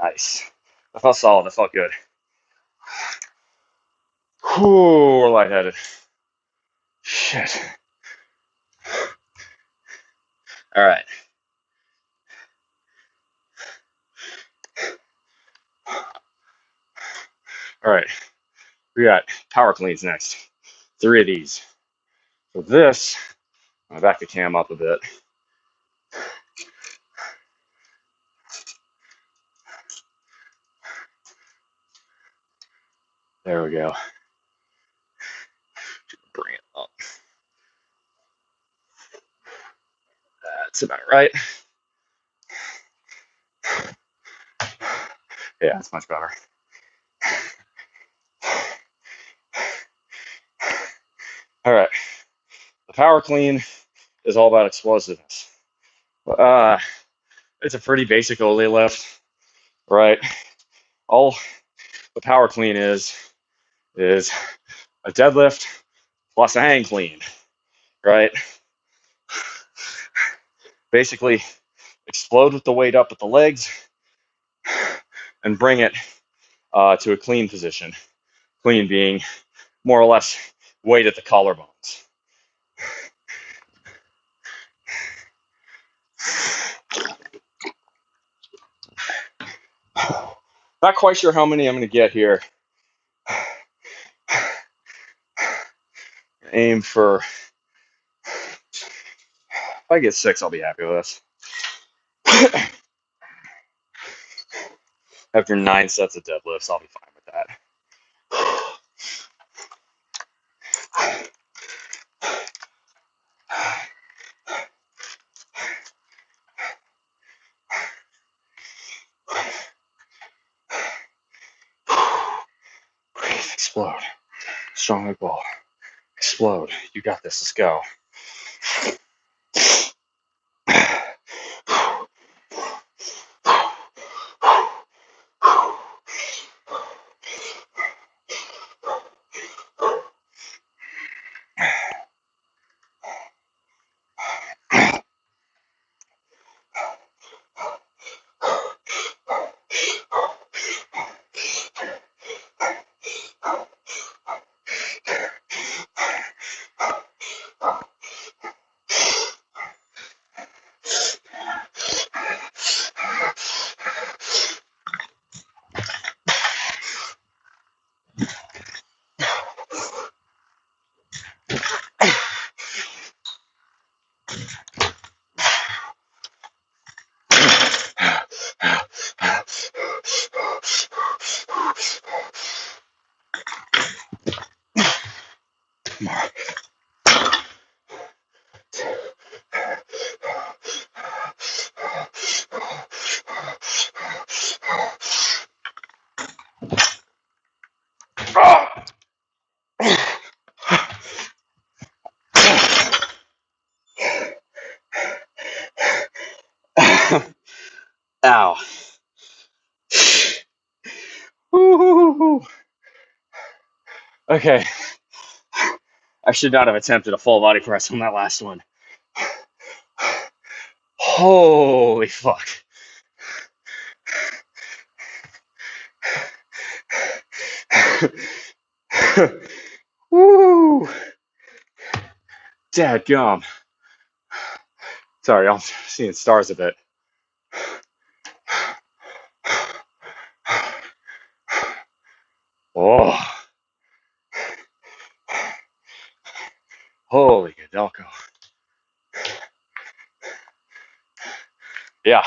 Nice. That felt solid. That felt good. Whew, we're lightheaded. Shit. All right. All right. We got power cleans next. 3 of these. So this, I'm gonna back the cam up a bit. There we go. Bring it up. That's about right. Yeah, it's much better. All right. The power clean is all about explosiveness. It's a pretty basic Ole lift, right? All the power clean is a deadlift plus a hang clean, right? Basically, explode with the weight up at the legs and bring it to a clean position. Clean being more or less weight at the collarbones. Not quite sure how many I'm going to get here. Aim for, if I get 6, I'll be happy with this. After 9 sets of deadlifts, I'll be fine with that. Breathe, explode. Strong leg ball. explode. You got this. Let's go. Ow. Woo-hoo-hoo-hoo. Okay. I should not have attempted a full body press on that last one. Holy fuck. Woo. Dadgum. Sorry, I'm seeing stars a bit. Oh. Holy Gadelko. Yeah,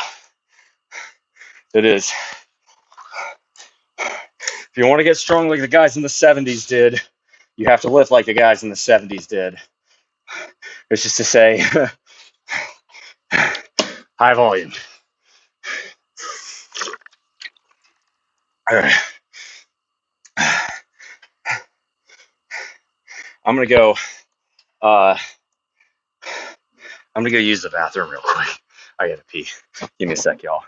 it is. If you want to get strong like the guys in the 70s did, you have to lift like the guys in the 70s did. It's just to say, high volume. All right. I'm gonna go. I'm gonna go use the bathroom real quick. I gotta pee. Give me a sec, y'all.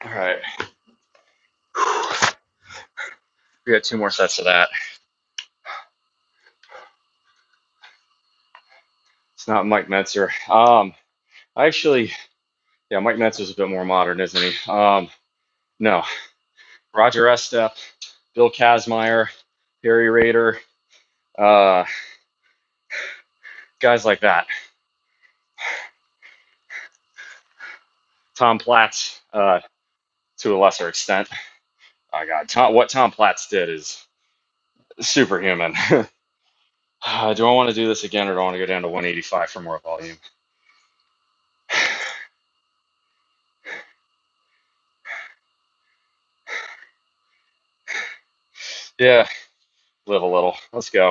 All right. We got 2 more sets of that. It's not Mike Metzer. Actually, yeah, Mike Metzer's a bit more modern, isn't he? No, Roger Estep, Bill Kazmaier, Harry Rader, uh, guys like that. Tom Platz, to a lesser extent. Oh God, what Tom Platz did is superhuman. Do I want to do this again, or do I want to go down to 185 for more volume? Yeah, live a little. Let's go.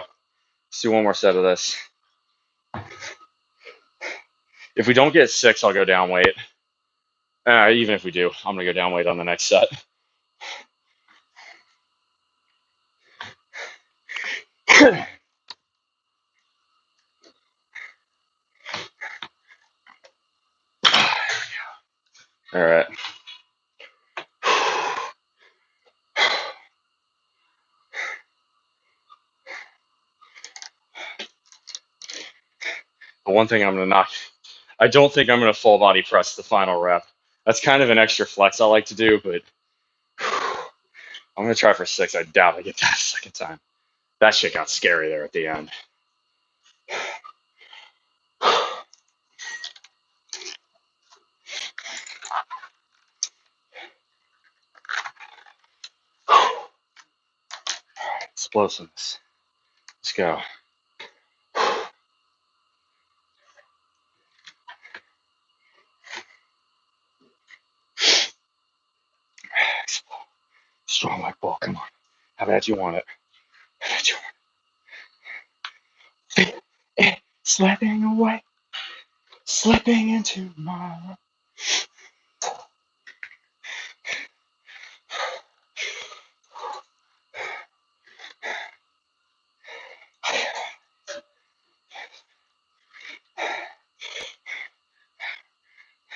Let's do one more set of this. If we don't get 6, I'll go down weight. Even if we do, I'm gonna go down weight on the next set. All right. The one thing I'm going to knock, I don't think I'm going to full body press the final rep. That's kind of an extra flex I like to do, but I'm going to try for 6. I doubt I get that second time. That shit got scary there at the end. Explosiveness. Let's go. Strong like ball. Come on. How bad you want it? How bad you want it? Slipping away. Slipping into my.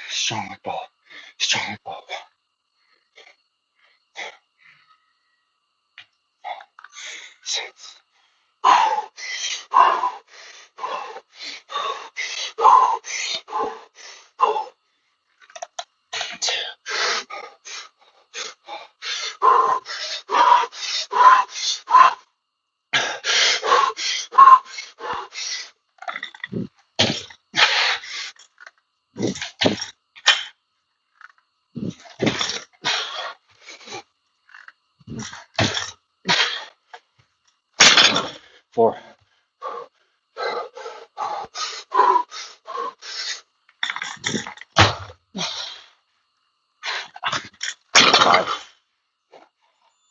Strong like ball. Strong like ball. 6. Four. 5.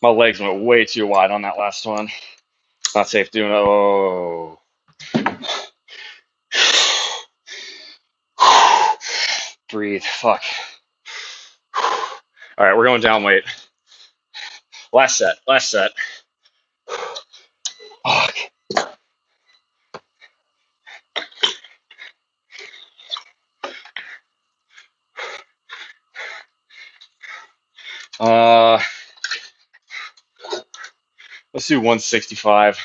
My legs went way too wide on that last one. Not safe doing it. Oh. Breathe. Fuck. All right, we're going down weight. Last set. Fuck. Let's do 165.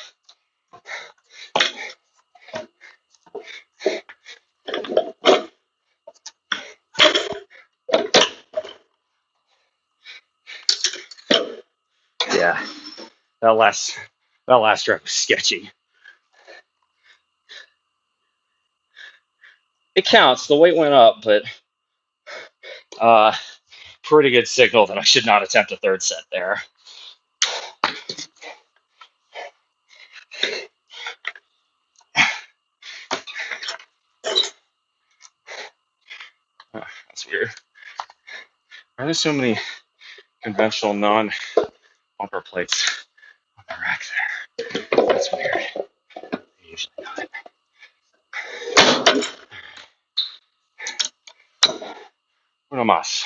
Yeah, that last rep was sketchy. It counts. The weight went up, but pretty good signal that I should not attempt a third set there. That's weird. Why are there so many conventional non-bumper plates on the rack there? That's weird. Usually not. Uno más.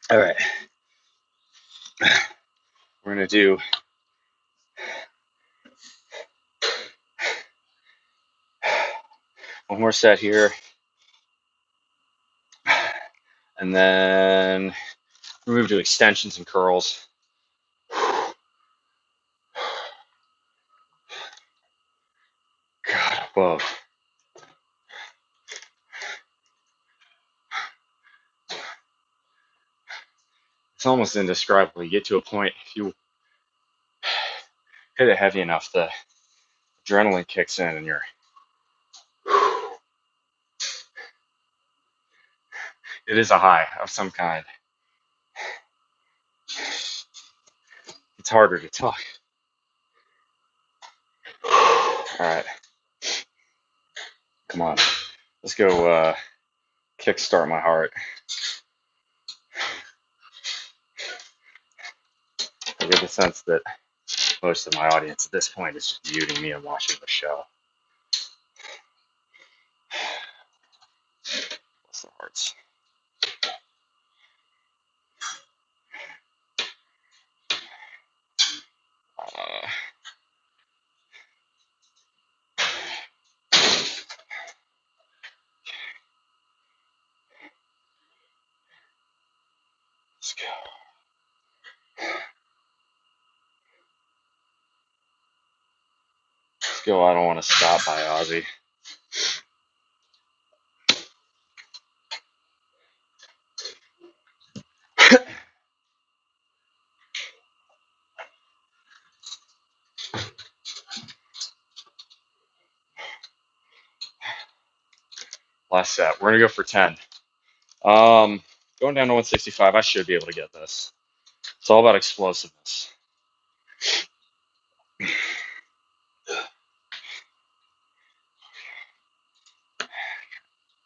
All right. We're going to do one more set here. And then we move to extensions and curls. God, whoa. It's almost indescribable. You get to a point, if you hit it heavy enough, the adrenaline kicks in and it is a high of some kind. It's harder to talk. All right. Come on. Let's go kickstart my heart. I get the sense that most of my audience at this point is just muting me and watching the show. Bless their hearts. Let's go. Let's go. I don't want to stop by Ozzy. Last set. We're gonna go for 10. Going down to 165. I should be able to get this. It's all about explosiveness.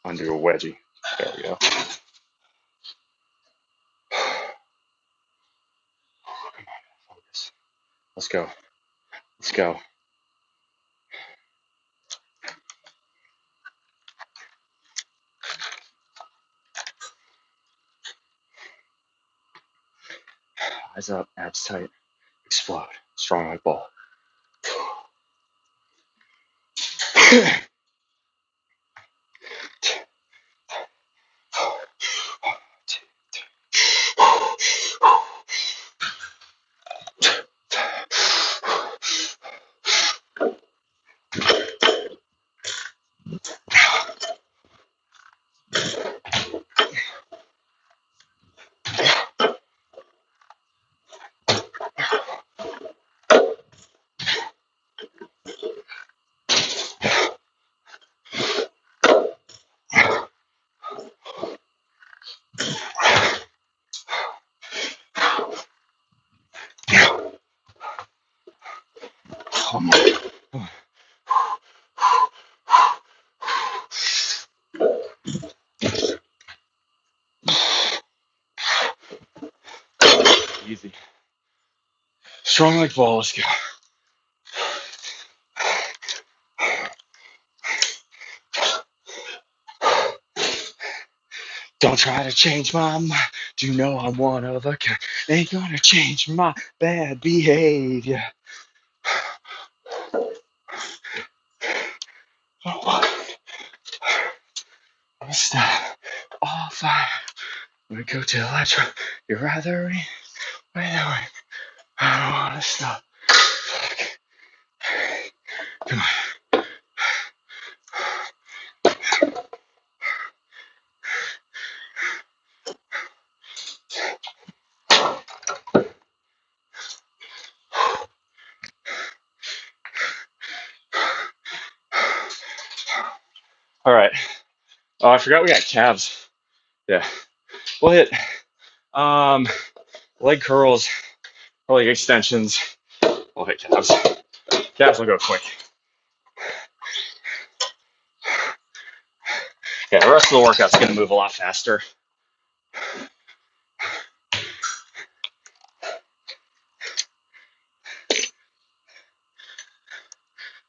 Undo a wedgie. There we go. Focus. Let's go. Let's go. Eyes up, abs tight. Explode. Strong like ball. Easy. Strong like ball. Let's go. Don't try to change my mind. Do you know I'm one of a kind? Ain't gonna change my bad behavior. I'm stop. All fire. We go till I try. You're rather in. Wait away. I don't wanna stop. Fuck. Come on. All right. Oh, I forgot we got calves. Yeah. We'll hit leg curls, leg extensions. We'll hit calves. Calves will go quick. Yeah, the rest of the workout's gonna move a lot faster.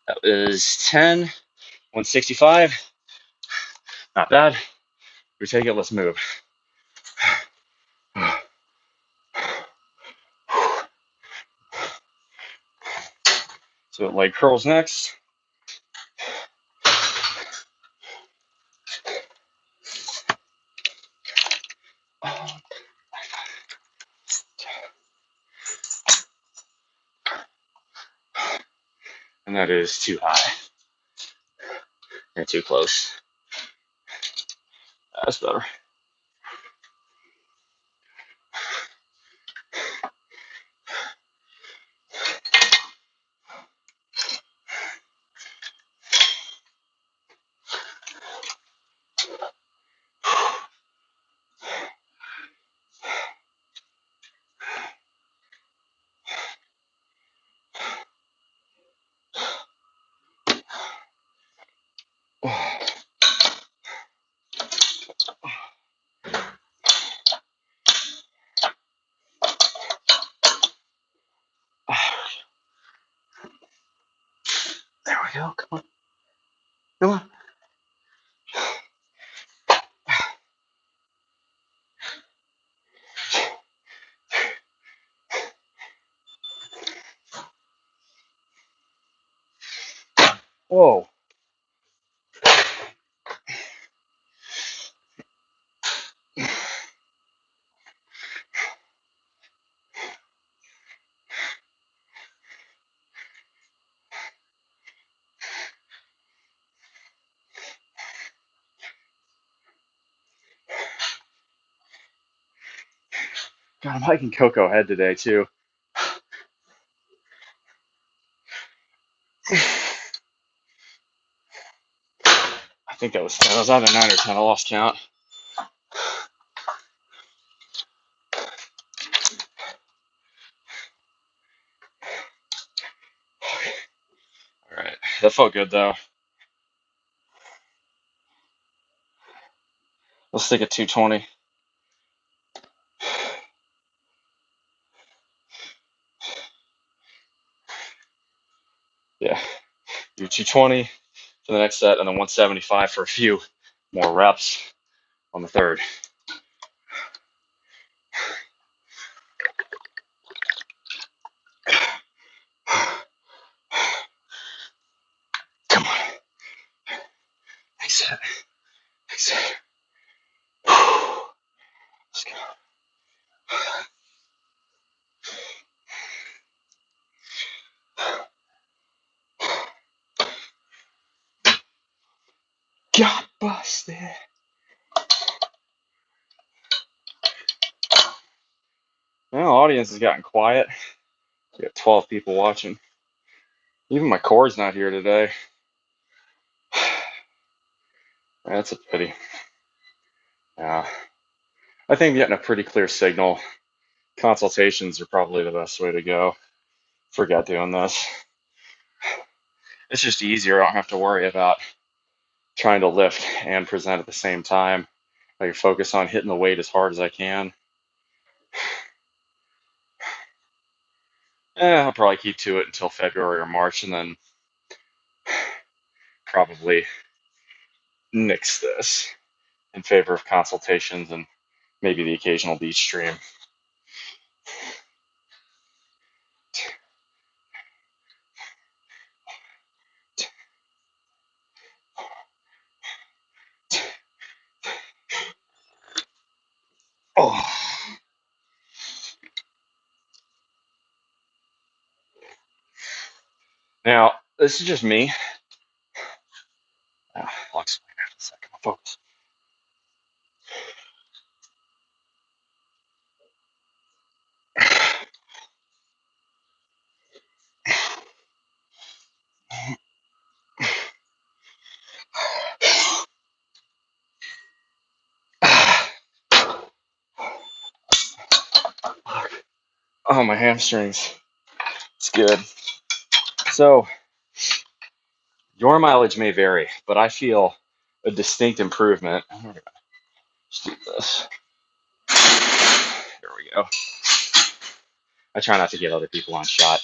That was 10, 165. Not bad. We take it, let's move. So leg curls next. And that is too high. And too close. That's better. go. Come on. Come on. Whoa. God, I'm hiking Cocoa Head today too. I think that was 10. I was either 9 or 10. I lost count. All right. That felt good though. Let's stick at 220. Yeah. Do 220 for the next set and then 175 for a few more reps on the third. Come on. Next set. Next set. Let's go. Got busted. Well, the audience has gotten quiet. We got 12 people watching. Even my cord's not here today. That's a pity. Yeah. I think I'm getting a pretty clear signal. Consultations are probably the best way to go. Forget doing this. It's just easier. I don't have to worry about trying to lift and present at the same time. I can focus on hitting the weight as hard as I can. I'll probably keep to it until February or March and then probably nix this in favor of consultations and maybe the occasional beach stream. Oh. Now, this is just me. I'll explain that in a second. I'll focus. Oh, my hamstrings. It's good. So, your mileage may vary, but I feel a distinct improvement. Let's do this. There we go. I try not to get other people on shot.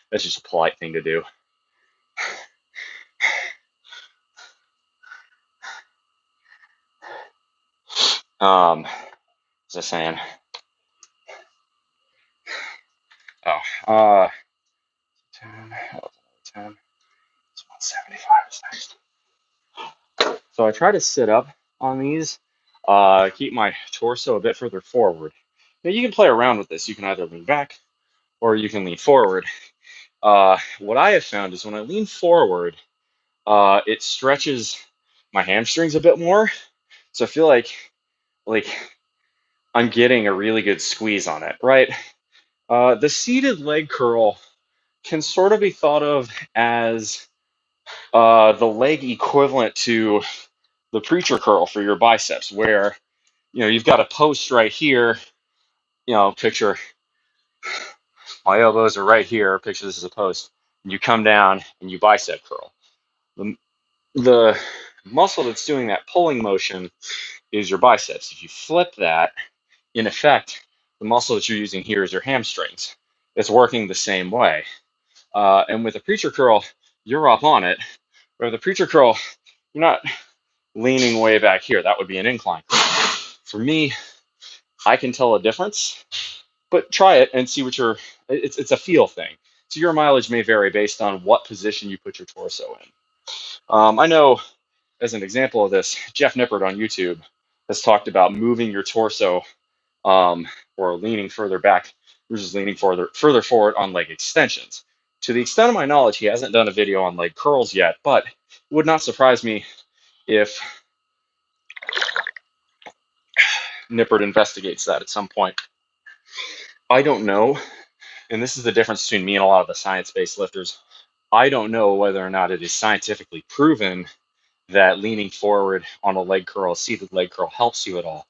That's just a polite thing to do. As I was saying, 10, 10, 175 is next. So I try to sit up on these, keep my torso a bit further forward. Now you can play around with this. You can either lean back or you can lean forward. What I have found is when I lean forward, it stretches my hamstrings a bit more. So I feel like I'm getting a really good squeeze on it, right? The seated leg curl can sort of be thought of as the leg equivalent to the preacher curl for your biceps, where you've got a post right here. Picture my elbows are right here. Picture this as a post. And you come down and you bicep curl. The muscle that's doing that pulling motion is your biceps. If you flip that, in effect, the muscle that you're using here is your hamstrings. It's working the same way. And with a preacher curl, you're up on it. Or the preacher curl, you're not leaning way back here. That would be an incline curl. For me, I can tell a difference, but try it and see what it's a feel thing. So your mileage may vary based on what position you put your torso in. I know, as an example of this, Jeff Nippert on YouTube has talked about moving your torso um, or leaning further back versus leaning further forward on leg extensions. To the extent of my knowledge, he hasn't done a video on leg curls yet, but it would not surprise me if Nippert investigates that at some point. I don't know, and this is the difference between me and a lot of the science-based lifters. I don't know whether or not it is scientifically proven that leaning forward on a leg curl, a seated leg curl, helps you at all.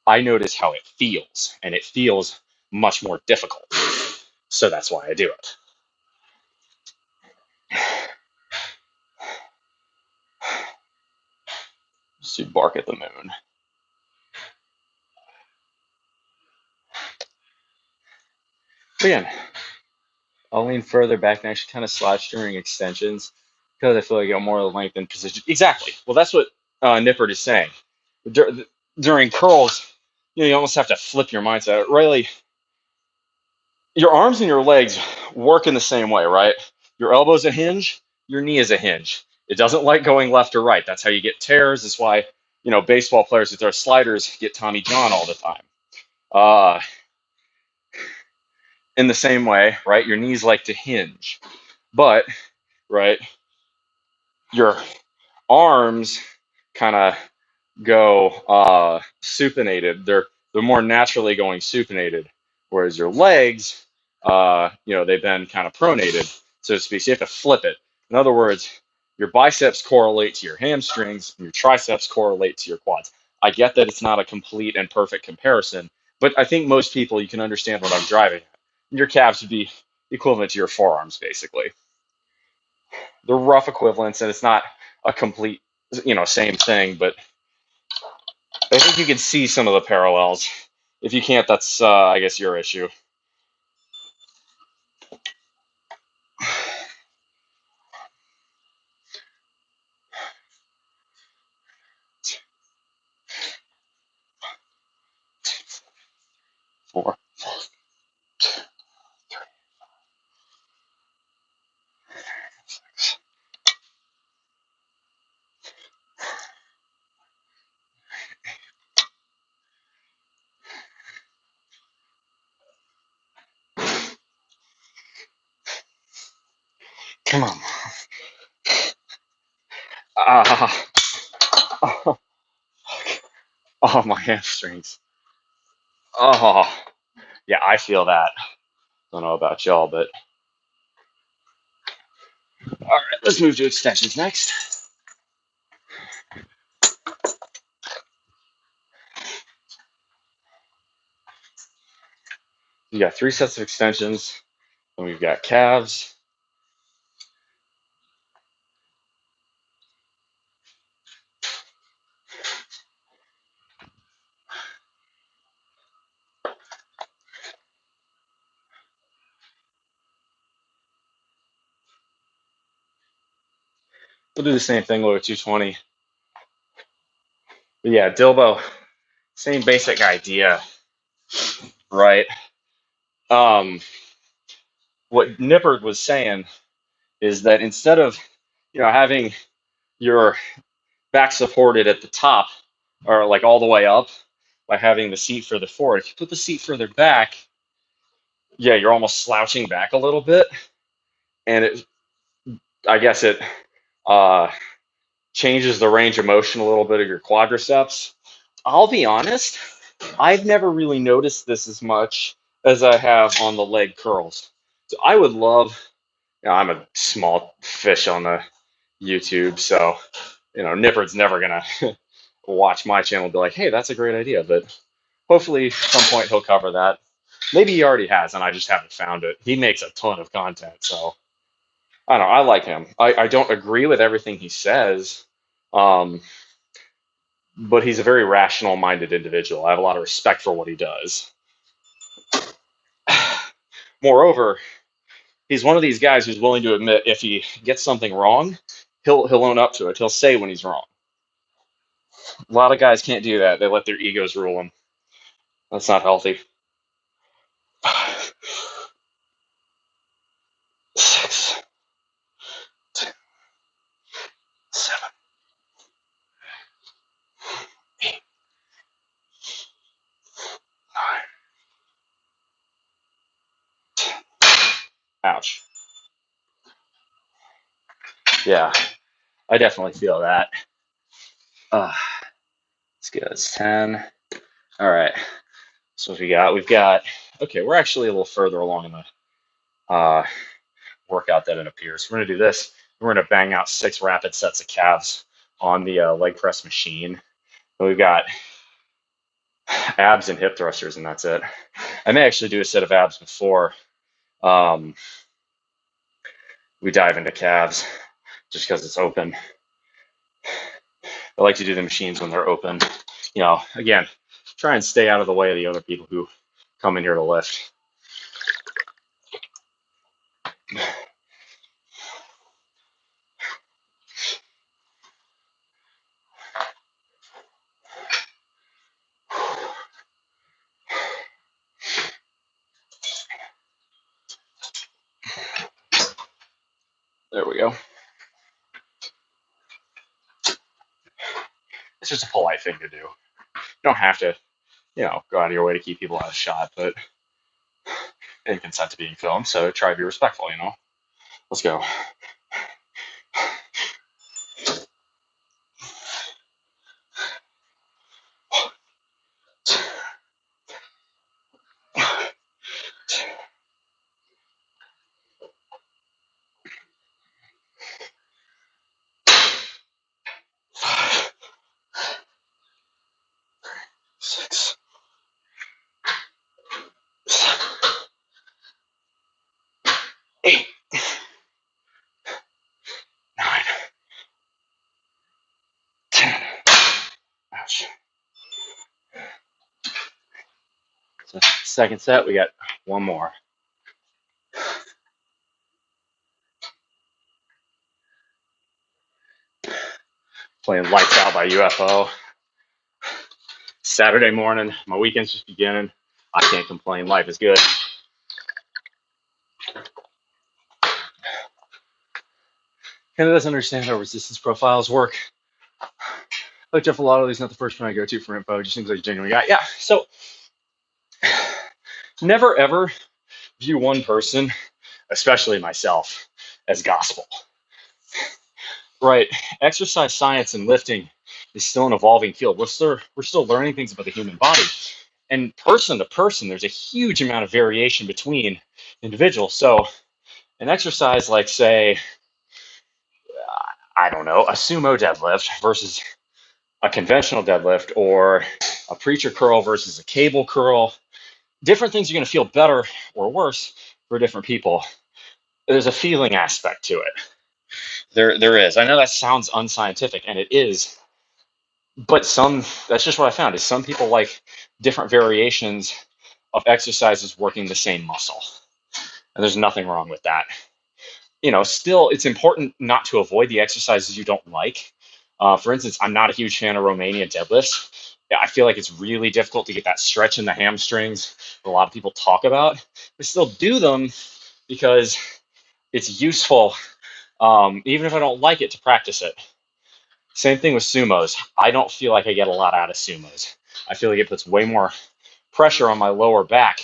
I notice how it feels, and it feels much more difficult. So that's why I do it. Just to bark at the moon. Again, I'll lean further back and actually kind of slouch during extensions because I feel like I got more length in position. Exactly. Well, that's what Nippert is saying. During curls, you almost have to flip your mindset. Really, your arms and your legs work in the same way, right? Your elbow's a hinge, your knee is a hinge. It doesn't like going left or right. That's how you get tears. That's why, baseball players who throw sliders get Tommy John all the time. In the same way, right? Your knees like to hinge, but, right, your arms kind of go supinated. They're more naturally going supinated, whereas your legs, they've been kind of pronated, so to speak. So you have to flip it. In other words, your biceps correlate to your hamstrings, and your triceps correlate to your quads. I get that it's not a complete and perfect comparison, but I think most people, you can understand what I'm driving at. Your calves would be equivalent to your forearms, basically. They're rough equivalents, and it's not a complete, same thing, but I think you can see some of the parallels. If you can't, that's, I guess, your issue. Four. Come on. Oh, oh, my hamstrings. Oh, yeah, I feel that. Don't know about y'all, but all right, let's move to extensions next. You got 3 sets of extensions, and we've got calves. We'll do the same thing with 220. But yeah, Dilbo, same basic idea, right? What Nippert was saying is that instead of having your back supported at the top or like all the way up by having the seat further forward, if you put the seat further back, yeah, you're almost slouching back a little bit, and I guess it uh, changes the range of motion a little bit of your quadriceps. I'll be honest, I've never really noticed this as much as I have on the leg curls. So I would love, I'm a small fish on the YouTube, so Nippert's never gonna watch my channel and be like, hey, that's a great idea. But hopefully, at some point he'll cover that. Maybe he already has, and I just haven't found it. He makes a ton of content, so I don't know. I like him. I don't agree with everything he says, um, but he's a very rational-minded individual. I have a lot of respect for what he does. Moreover, he's one of these guys who's willing to admit if he gets something wrong, He'll own up to it. He'll say when he's wrong. A lot of guys can't do that. They let their egos rule them. That's not healthy. 6, 7, 8, 9, 10. Ouch. Yeah, I definitely feel that. Let's go. It's 10. All right. So what we got? We've got. Okay, we're actually a little further along in the workout than it appears. We're gonna do this. We're gonna bang out 6 rapid sets of calves on the leg press machine. And we've got abs and hip thrusters, and that's it. I may actually do a set of abs before um, we dive into calves, just because it's open. I like to do the machines when they're open. You know, again, try and stay out of the way of the other people who come in here to lift. There we go. It's just a polite thing to do. You don't have to, go out of your way to keep people out of shot, but they consent to being filmed, so try to be respectful, Let's go. Six, 7, 8, 9, 10. Ouch. So second set, we got one more. Playing Lights Out by UFO. Saturday morning, my weekend's just beginning. I can't complain. Life is good. Kind of doesn't understand how resistance profiles work. Like Jeff, a lot of these not the first one I go to for info. It just seems like a genuine guy. Yeah. So never ever view one person, especially myself, as gospel. Right. Exercise science and lifting is still an evolving field. We're still learning things about the human body. And person to person, there's a huge amount of variation between individuals. So an exercise like, say, I don't know, a sumo deadlift versus a conventional deadlift, or a preacher curl versus a cable curl, different things are going to feel better or worse for different people. There's a feeling aspect to it. There is. I know that sounds unscientific, and it is, but that's just what I found, is some people like different variations of exercises working the same muscle. And there's nothing wrong with that. Still, it's important not to avoid the exercises you don't like. For instance, I'm not a huge fan of Romanian deadlifts. Yeah, I feel like it's really difficult to get that stretch in the hamstrings that a lot of people talk about. But still do them because it's useful, even if I don't like it, to practice it. Same thing with sumos. I don't feel like I get a lot out of sumos. I feel like it puts way more pressure on my lower back,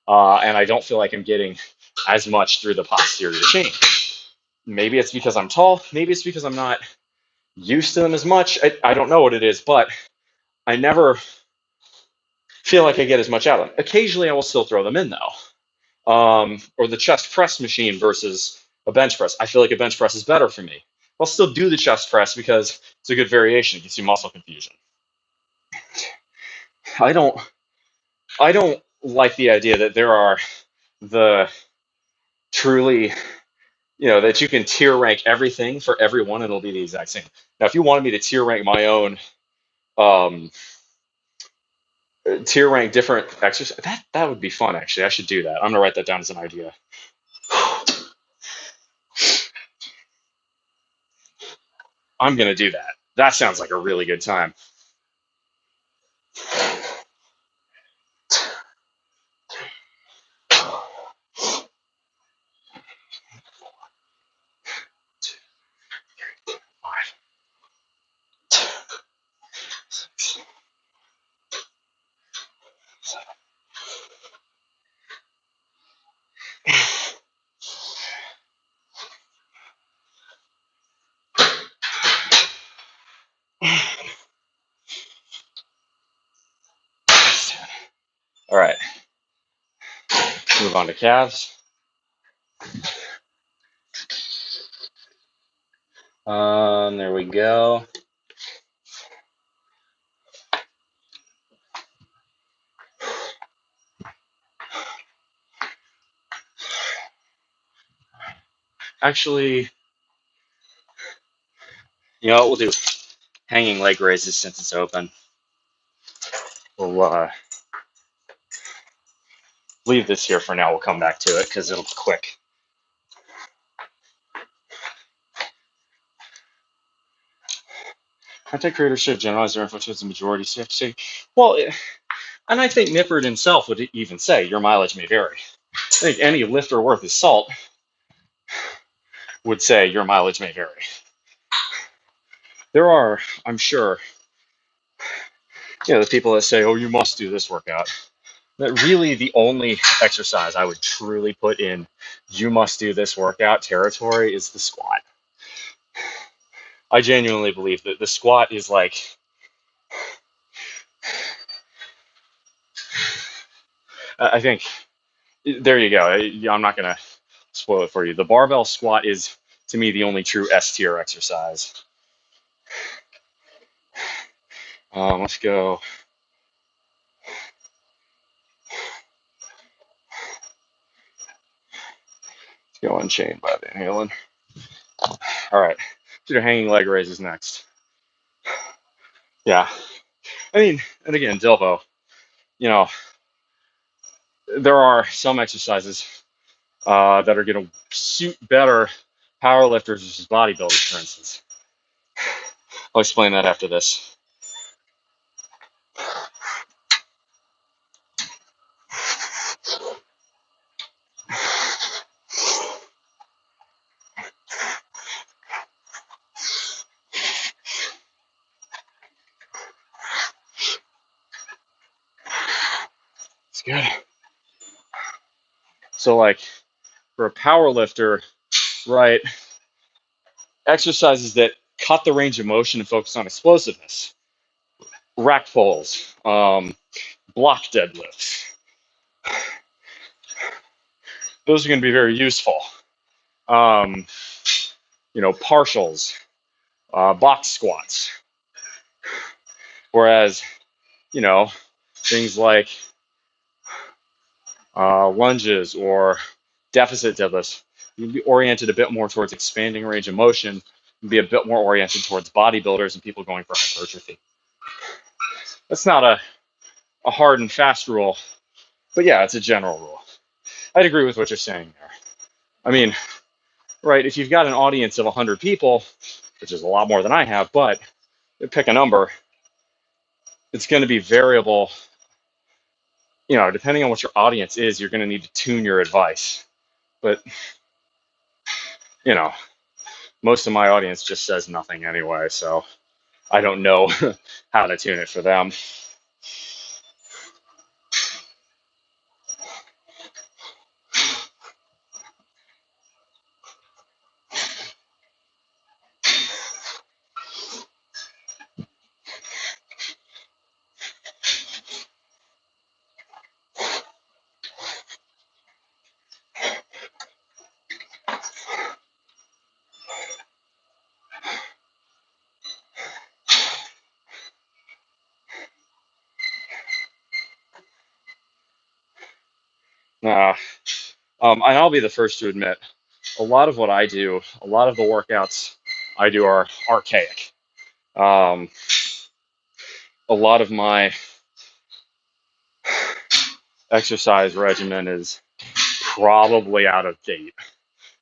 and I don't feel like I'm getting as much through the posterior chain. Maybe it's because I'm tall. Maybe it's because I'm not used to them as much. I don't know what it is, but I never feel like I get as much out of them. Occasionally, I will still throw them in, though. Or the chest press machine versus a bench press. I feel like a bench press is better for me. I'll still do the chest press because it's a good variation. It gets you muscle confusion. I don't like the idea that there are the truly, that you can tier rank everything for everyone and it'll be the exact same. Now, if you wanted me to tier rank my own, um, tier rank different exercises, that would be fun, actually. I should do that. I'm gonna write that down as an idea. I'm going to do that. That sounds like a really good time. Five, six, seven. All right, move on to calves. There we go. Actually, you know what we'll do? Hanging leg raises since it's open. We'll leave this here for now. We'll come back to it because it'll be quick. Content creators should generalize their info towards the majority. So, well, and I think Nippert himself would even say your mileage may vary. I think any lifter worth his salt would say your mileage may vary. There are, I'm sure, the people that say, oh, you must do this workout. That really the only exercise I would truly put in you must do this workout territory is the squat. I genuinely believe that the squat is like, I think, there you go. I'm not going to spoil it for you. The barbell squat is, to me, the only true S tier exercise. Let's go. Let's go unchained by Van Halen. All right. Do the hanging leg raises next. Yeah. I mean, and again, Dilbo, there are some exercises that are going to suit better powerlifters versus bodybuilders, for instance. I'll explain that after this. It's good. So, like, for a powerlifter, right, exercises that cut the range of motion and focus on explosiveness, rack pulls, block deadlifts, those are going to be very useful. Partials, box squats. Whereas, things like lunges or deficit deadlifts, you'd be oriented a bit more towards expanding range of motion and be a bit more oriented towards bodybuilders and people going for hypertrophy. That's not a hard and fast rule, but yeah, it's a general rule. I'd agree with what you're saying there. I mean, right, if you've got an audience of 100 people, which is a lot more than I have, but pick a number, it's going to be variable. Depending on what your audience is, you're going to need to tune your advice. But, most of my audience just says nothing anyway, so I don't know how to tune it for them. And I'll be the first to admit, a lot of what I do, a lot of the workouts I do are archaic. A lot of my exercise regimen is probably out of date.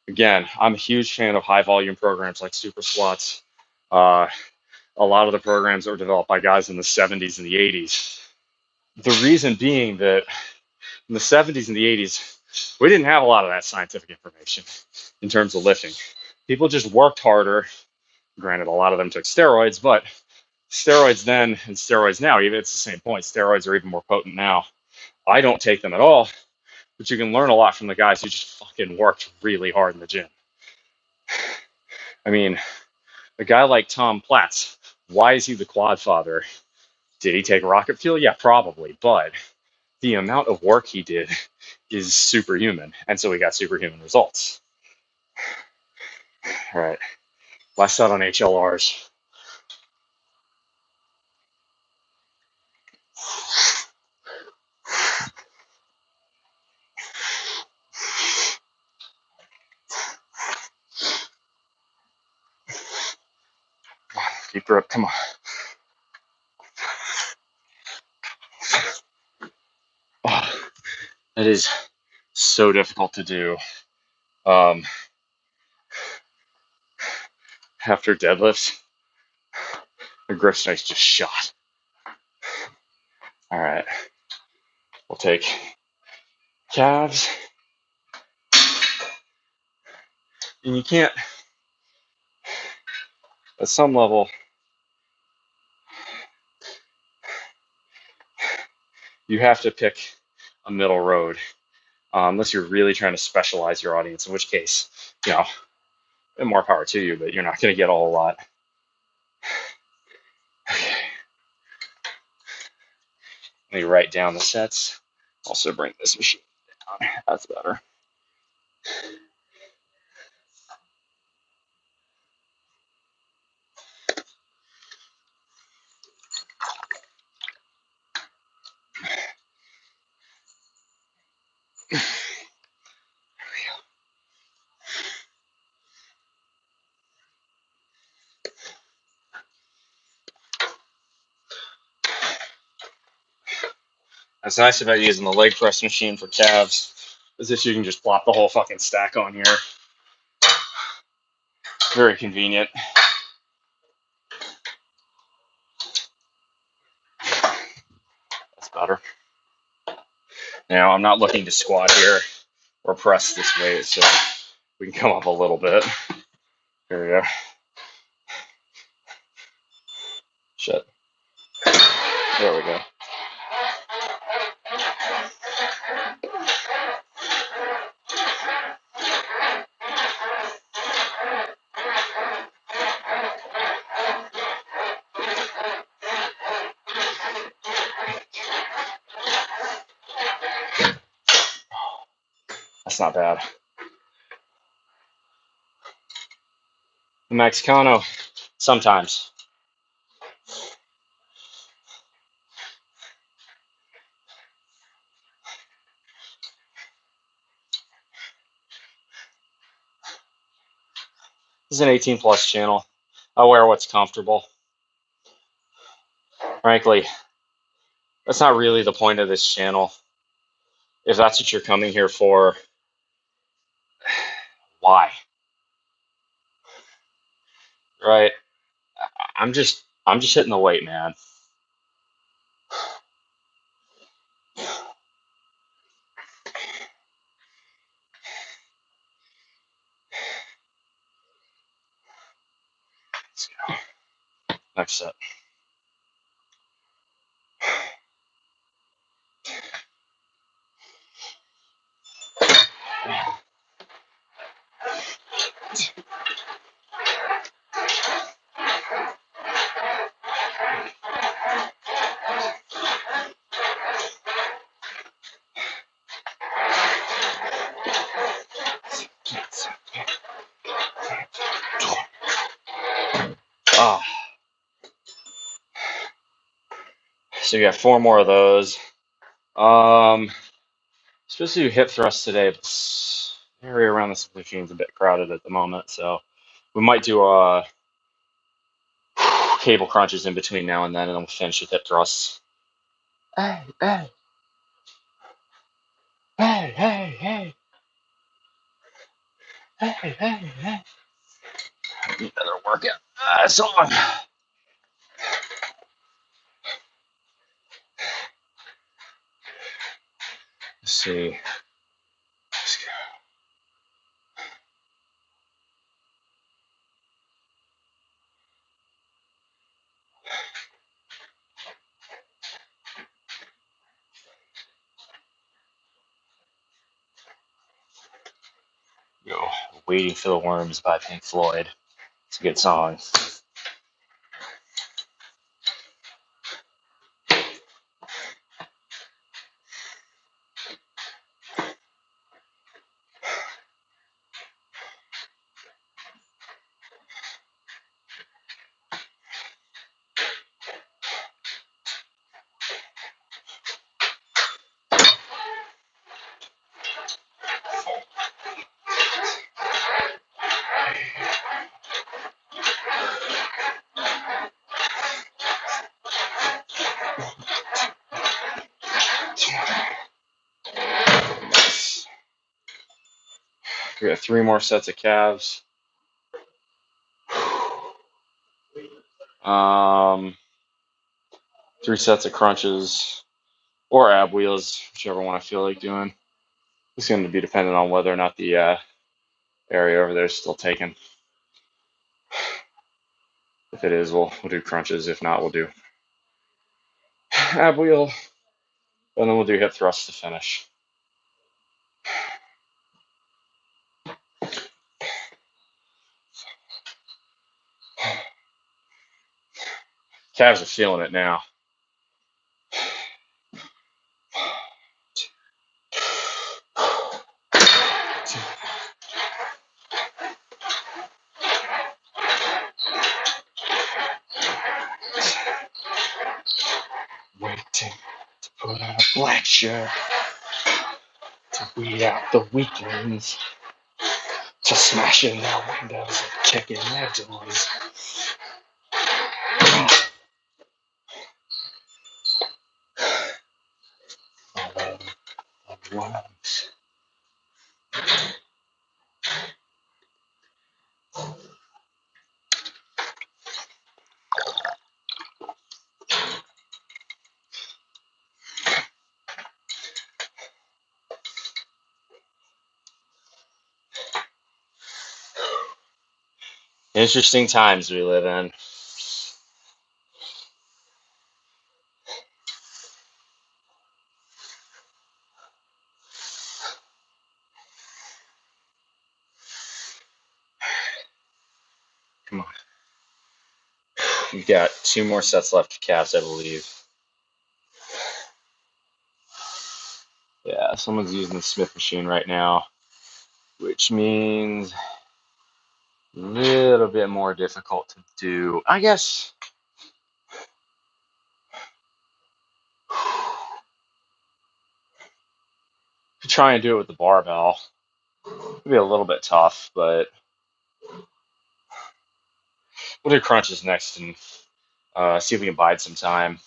Again, I'm a huge fan of high volume programs like super squats, Uh, a lot of the programs were developed by guys in the 70s and the 80s. The reason being that in the 70s and the 80s, we didn't have a lot of that scientific information in terms of lifting. People just worked harder. Granted, a lot of them took steroids, but steroids then and steroids now, even it's the same point. Steroids are even more potent now. I don't take them at all, but you can learn a lot from the guys who just fucking worked really hard in the gym. I mean, a guy like Tom Platz, why is he the quad father? Did he take rocket fuel? Yeah, probably, but the amount of work he did is superhuman, and so we got superhuman results. All right, last shot on HLRs. Deep breath, come on. Oh, that is so difficult to do. Um, After deadlifts, the grip strength's just shot. All right, we'll take calves, and you can't, at some level, you have to pick a middle road, unless you're really trying to specialize your audience, in which case, you know, and more power to you, but you're not going to get a whole lot. Okay. Let me write down the sets. Also bring this machine down. That's better. That's nice about using the leg press machine for calves, is that you can just plop the whole fucking stack on here. Very convenient. That's better. Now, I'm not looking to squat here or press this weight, so we can come up a little bit. Here we go. Shit. There we go. That's not bad. The Mexicano, sometimes. This is an 18 plus channel. I wear what's comfortable. Frankly, that's not really the point of this channel. If that's what you're coming here for, why? Right? I'm just hitting the weight, man. Let's go. Next set. Oh. So you got 4 more of those. Supposed to do hip thrusts today, but this area around this machine's a bit crowded at the moment, so we might do cable crunches in between now and then we'll finish with hip thrusts. Hey, hey, hey, hey, hey, hey, hey, hey. Another workout. Song. Let's see. Go. Waiting for the Worms by Pink Floyd. It's a good song. We got 3 more sets of calves. 3 sets of crunches or ab wheels, whichever one I feel like doing. It's going to be dependent on whether or not the area over there is still taken. If it is, we'll do crunches. If not, we'll do ab wheel, and then we'll do hip thrust to finish. Calves are feeling it now. Waiting to put on a black shirt, to weed out the weaklings, to smash in their windows and kick in their doors. Interesting times we live in. Come on. We've got 2 more sets left of calves, I believe. Yeah, someone's using the Smith machine right now, which means a little bit more difficult to do. I guess to try and do it with the barbell, it'd be a little bit tough, but we'll do crunches next and see if we can bide some time.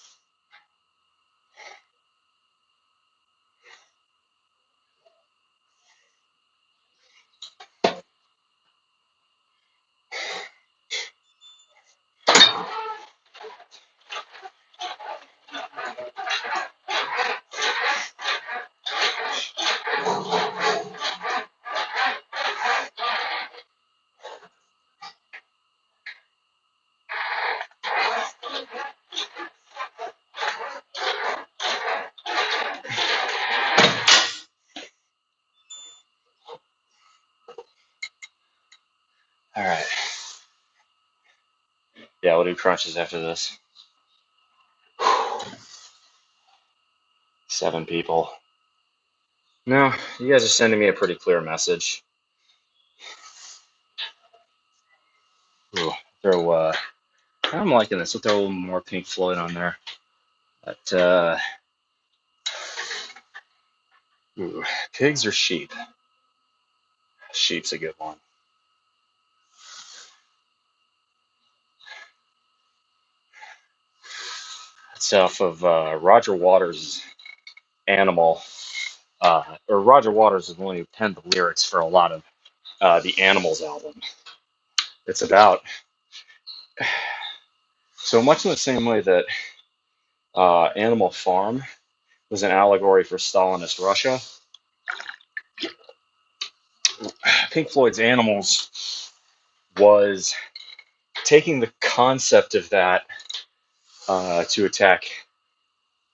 All right. Yeah, we'll do crunches after this. 7 people. No, you guys are sending me a pretty clear message. Ooh, I'm liking this. We'll throw a little more Pink Floyd on there. But, ooh, pigs or sheep? Sheep's a good one. It's off of Roger Waters' Animal. Or Roger Waters is the one who penned the lyrics for a lot of the Animals album. It's about, so much in the same way that Animal Farm was an allegory for Stalinist Russia, Pink Floyd's Animals was taking the concept of that to attack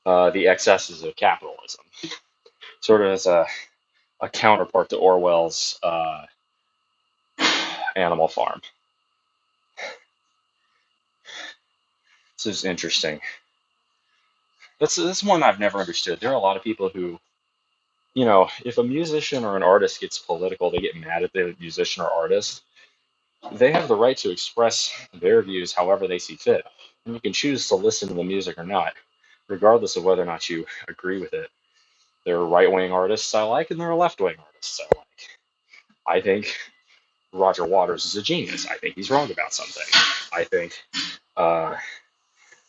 the excesses of capitalism, sort of as a counterpart to Orwell's Animal Farm. This is interesting. That's one I've never understood. There are a lot of people who, if a musician or an artist gets political, they get mad at the musician or artist. They have the right to express their views however they see fit. And you can choose to listen to the music or not, regardless of whether or not you agree with it. There are right-wing artists I like, and there are left-wing artists I like. I think Roger Waters is a genius. I think he's wrong about something. I think a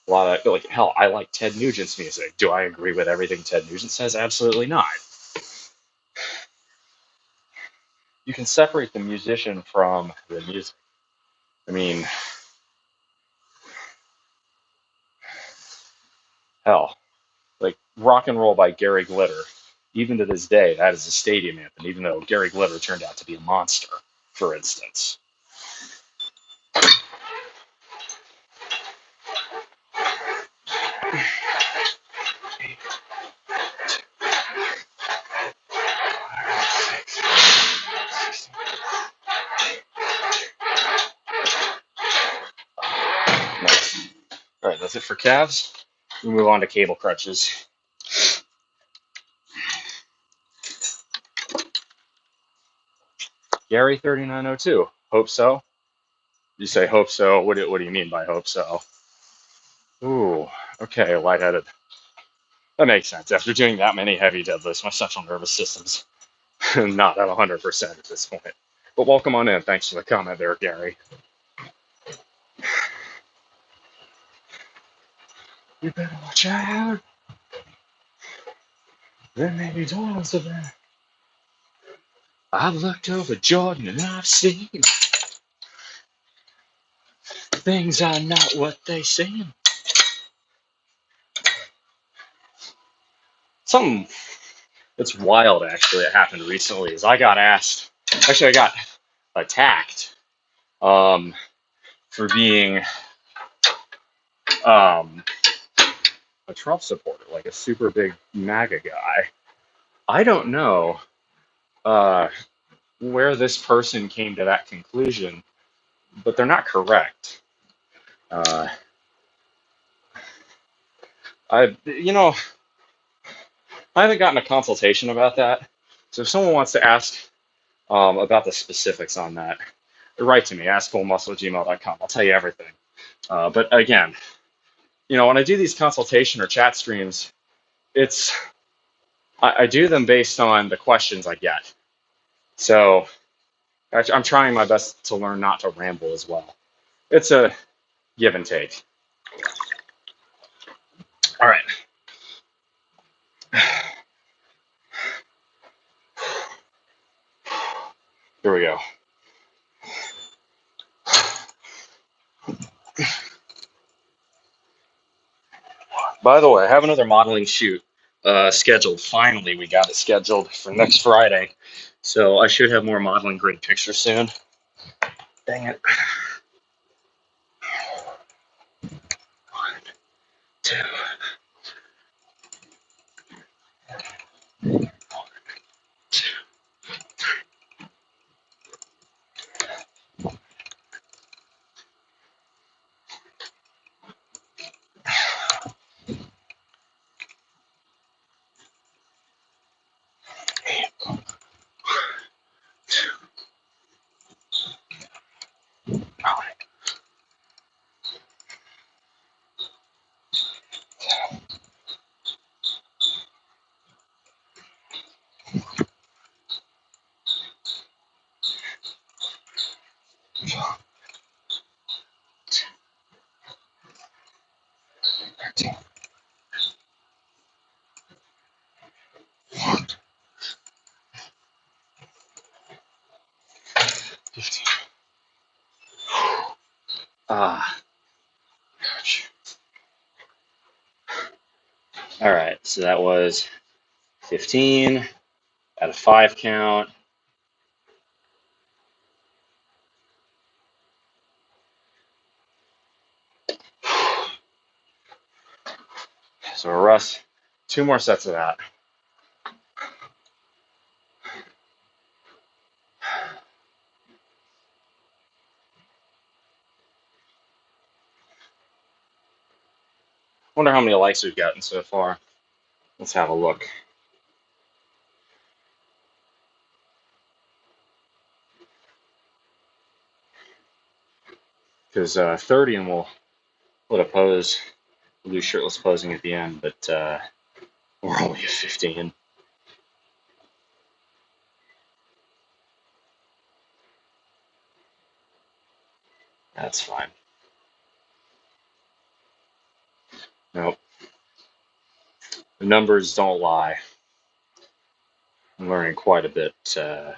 lot of, like, hell, I like Ted Nugent's music. Do I agree with everything Ted Nugent says? Absolutely not. You can separate the musician from the music. I mean, hell, like Rock and Roll by Gary Glitter. Even to this day, that is a stadium anthem, even though Gary Glitter turned out to be a monster, for instance. Nice. All right, that's it for calves. We move on to cable crutches. Gary 3902. Hope so. You say hope so. What do you mean by hope so? Ooh, okay, lightheaded. That makes sense. After doing that many heavy deadlifts, my central nervous system's not at 100% at this point. But welcome on in. Thanks for the comment there, Gary. You better watch out. There may be dogs of there. I've looked over Jordan and I've seen things are not what they seem. Something that's wild, actually, that happened recently is I got attacked for being um, a Trump supporter, like a super big MAGA guy. I don't know uh, where this person came to that conclusion, but they're not correct. Uh, I, you know, I haven't gotten a consultation about that. So if someone wants to ask about the specifics on that, write to me, askfullmuscle@gmail.com. I'll tell you everything. But again, when I do these consultation or chat streams, I do them based on the questions I get. So I'm trying my best to learn not to ramble as well. It's a give and take. All right. Here we go. By the way, I have another modeling shoot scheduled. Finally, we got it scheduled for next Friday. So I should have more modeling grid pictures soon. Dang it. 1, 2. Ah, ouch. All right, so that was 15 at a 5 count. So Russ, 2 more sets of that. Wonder how many likes we've gotten so far. Let's have a look. Because 30 and we'll put a pose, we'll do shirtless posing at the end, but we're only at 15. That's fine. Nope. The numbers don't lie. I'm learning quite a bit. Well,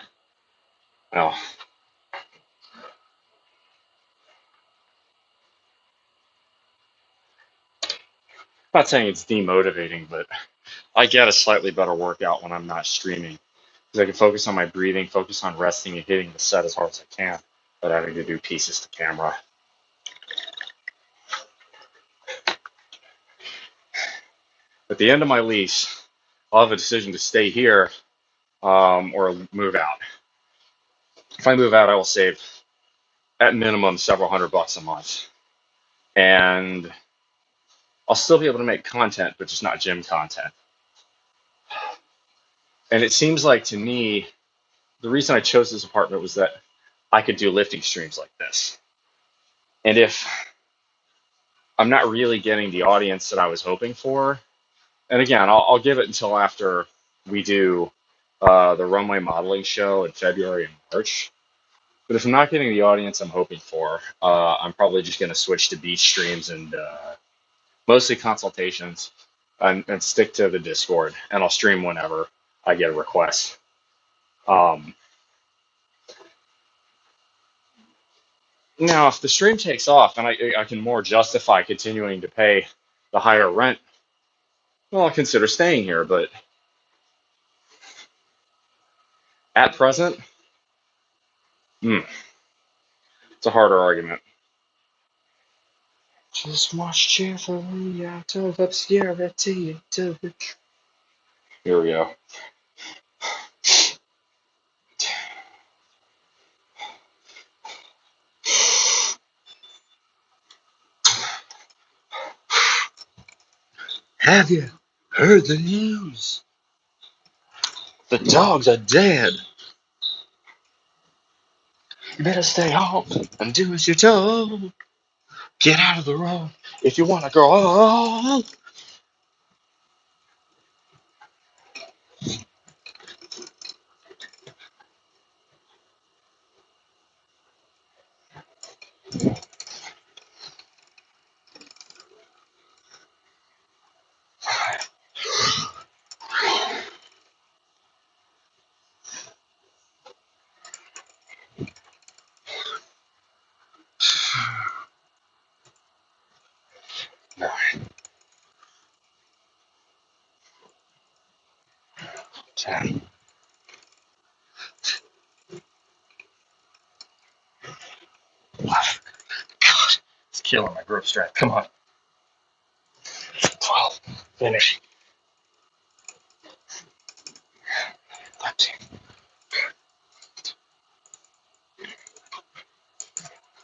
I'm not saying it's demotivating, but I get a slightly better workout when I'm not streaming. Because I can focus on my breathing, focus on resting and hitting the set as hard as I can, without having to do pieces to camera. At the end of my lease, I'll have a decision to stay here or move out. If I move out, I will save at minimum several $100 a month. And I'll still be able to make content, but just not gym content. And it seems like to me, the reason I chose this apartment was that I could do lifting streams like this. And if I'm not really getting the audience that I was hoping for, and again, I'll give it until after we do the runway modeling show in February and March. But if I'm not getting the audience I'm hoping for, I'm probably just going to switch to beach streams and mostly consultations and stick to the Discord. And I'll stream whenever I get a request. Um, Now, if the stream takes off and I can more justify continuing to pay the higher rent, well, I'll consider staying here. But at present, it's a harder argument. Just watch cheerfully out of obscurity into the truth. Here we go. Have you heard the news? The dogs are dead. You better stay home and do as you're told. Get out of the road if you want to go on. No, 10, 11. God, it's killing my grip strap. Come on. 12. Finish. 13.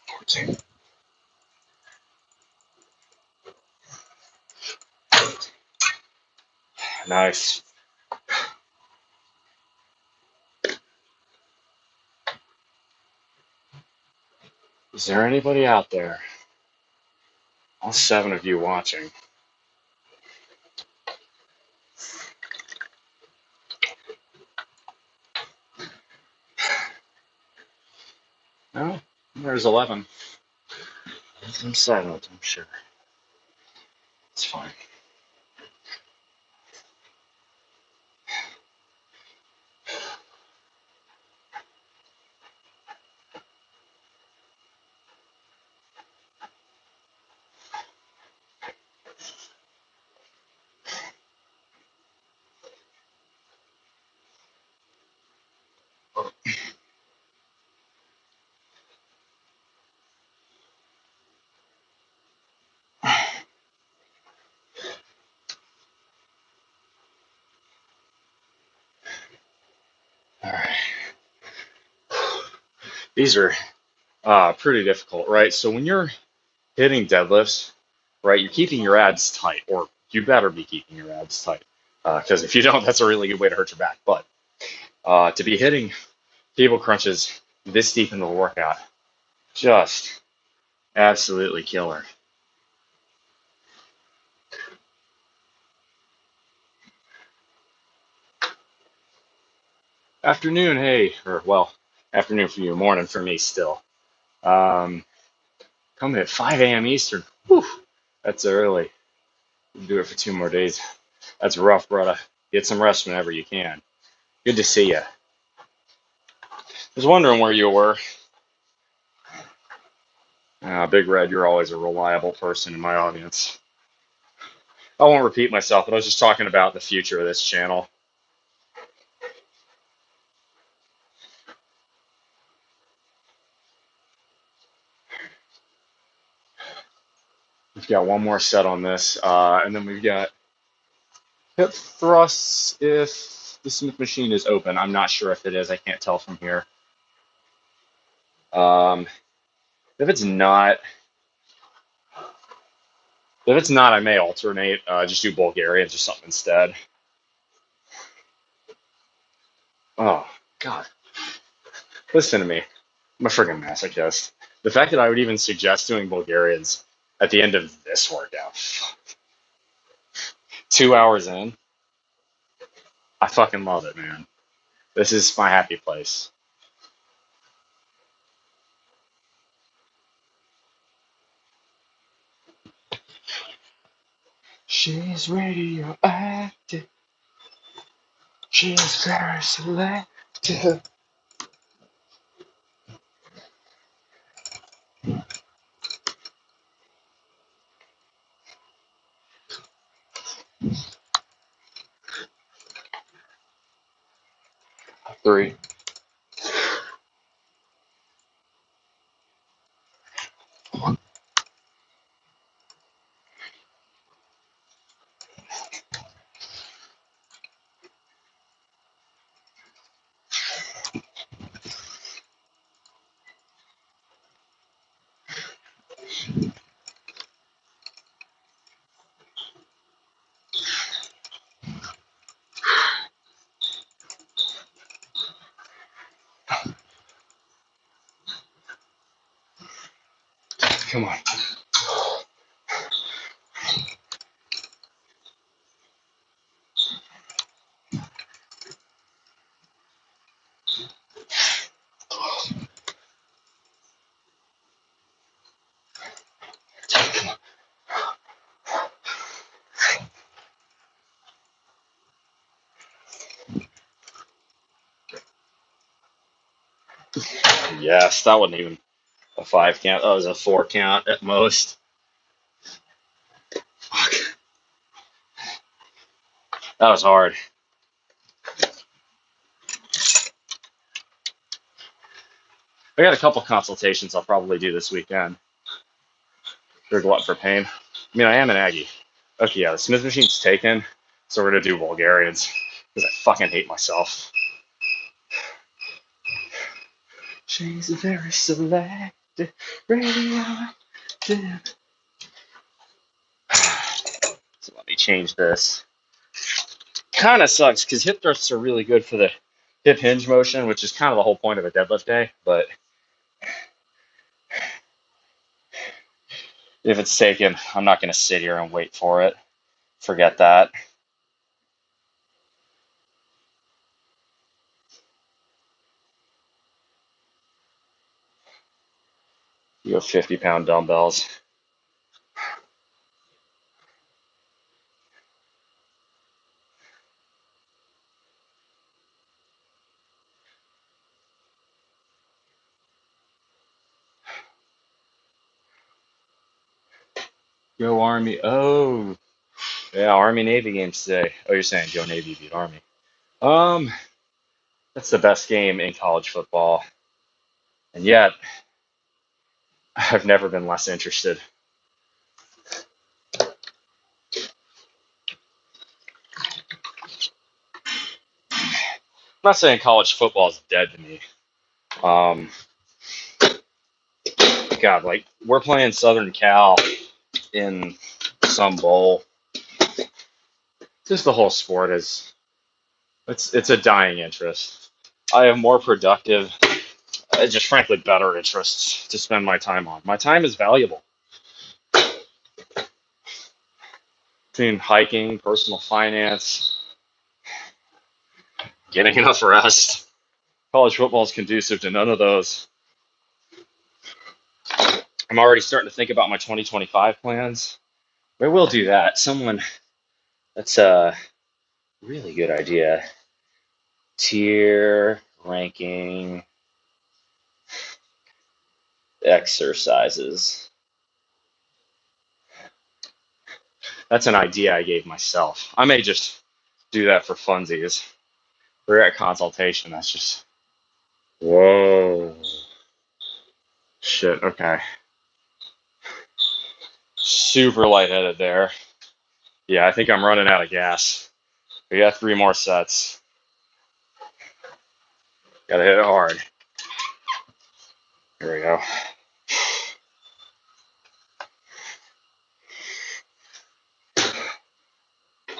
14. Nice. Is there anybody out there? All 7 of you watching. No? There's 11. I'm silent, I'm sure. It's fine. These are pretty difficult, right? So when you're hitting deadlifts, right, you're keeping your abs tight, or you better be keeping your abs tight, because if you don't, that's a really good way to hurt your back. But to be hitting cable crunches this deep into the workout, just absolutely killer. Afternoon, hey, or well, afternoon for you, morning for me still. Um, Coming at 5 a.m. Eastern. Whew, that's early. Do it for 2 more days. That's rough, brother. Get some rest whenever you can. Good to see you. I was wondering where you were. Big Red, you're always a reliable person in my audience. I won't repeat myself, but I was just talking about the future of this channel. We've got one more set on this, and then we've got hip thrusts if the Smith machine is open. I'm not sure if it is. I can't tell from here. Um, if it's not, I may alternate. Just do Bulgarians or something instead. Oh God, listen to me. I'm a friggin' masochist. The fact that I would even suggest doing Bulgarians at the end of this workout, 2 hours in, I fucking love it, man. This is my happy place. She's radioactive. She's very selective. Three. Come on. Yes, that wasn't even a 5 count. That was a 4 count at most. Fuck. That was hard. I got a couple consultations I'll probably do this weekend. They're glut for pain. I mean, I am an Aggie. Okay, yeah, the Smith machine's taken, so we're gonna do Bulgarians because I fucking hate myself. She's very selective, radioactive. So let me change this. Kind of sucks because hip thrusts are really good for the hip hinge motion, which is kind of the whole point of a deadlift day. But if it's taken, I'm not going to sit here and wait for it. Forget that. You have 50-pound dumbbells. Go Army. Oh, yeah, Army Navy games today. Oh, you're saying go Navy beat Army. Um, that's the best game in college football. And yet, I've never been less interested. I'm not saying college football is dead to me. Um, God, like we're playing Southern Cal in some bowl. Just the whole sport is it's a dying interest. I have more productive, just frankly better interests to spend my time on. My time is valuable. Between hiking, personal finance, getting enough rest. College football is conducive to none of those. I'm already starting to think about my 2025 plans. I will do that. That's a really good idea. Tier ranking exercises. That's an idea I gave myself. I may just do that for funsies. We're at consultation. That's just, whoa. Shit, okay. Super lightheaded there. Yeah, I think I'm running out of gas. We got 3 more sets. Gotta hit it hard. Here we go.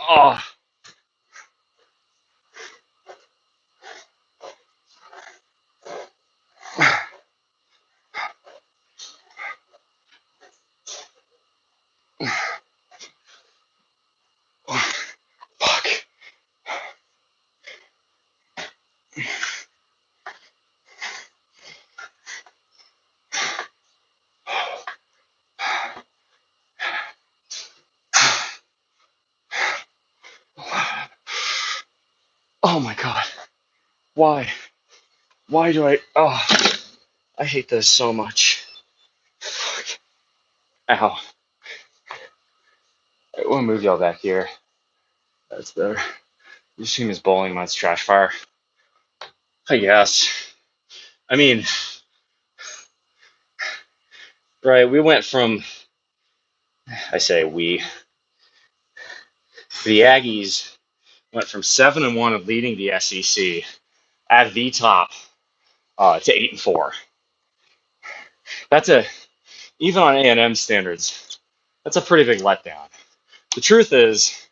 Oh, fuck. Oh my God. Why? Why do I hate this so much. Fuck. Ow. We'll move y'all back here. That's better. This team is bowling, mine's trash fire. I guess. I mean, right, we went from, I say we, the Aggies went from 7-1 and leading the SEC at the top to 8-4. That's even on A&M standards, that's a pretty big letdown. The truth is,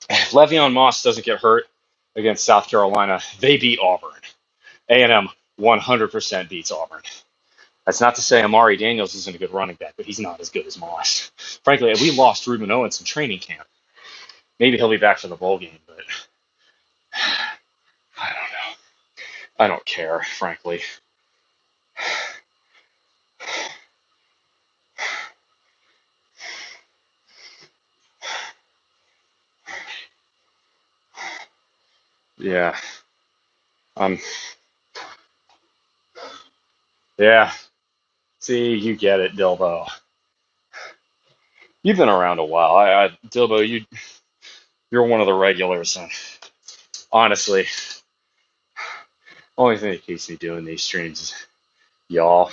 if Le'Veon Moss doesn't get hurt against South Carolina, they beat Auburn. A&M 100% beats Auburn. That's not to say Amari Daniels isn't a good running back, but he's not as good as Moss. Frankly, we lost Ruben Owens in training camp. Maybe he'll be back for the bowl game, but I don't know. I don't care, frankly. Yeah. Um. Yeah. See, you get it, Dilbo. You've been around a while. Dilbo, you're one of the regulars, and honestly, only thing that keeps me doing these streams is y'all,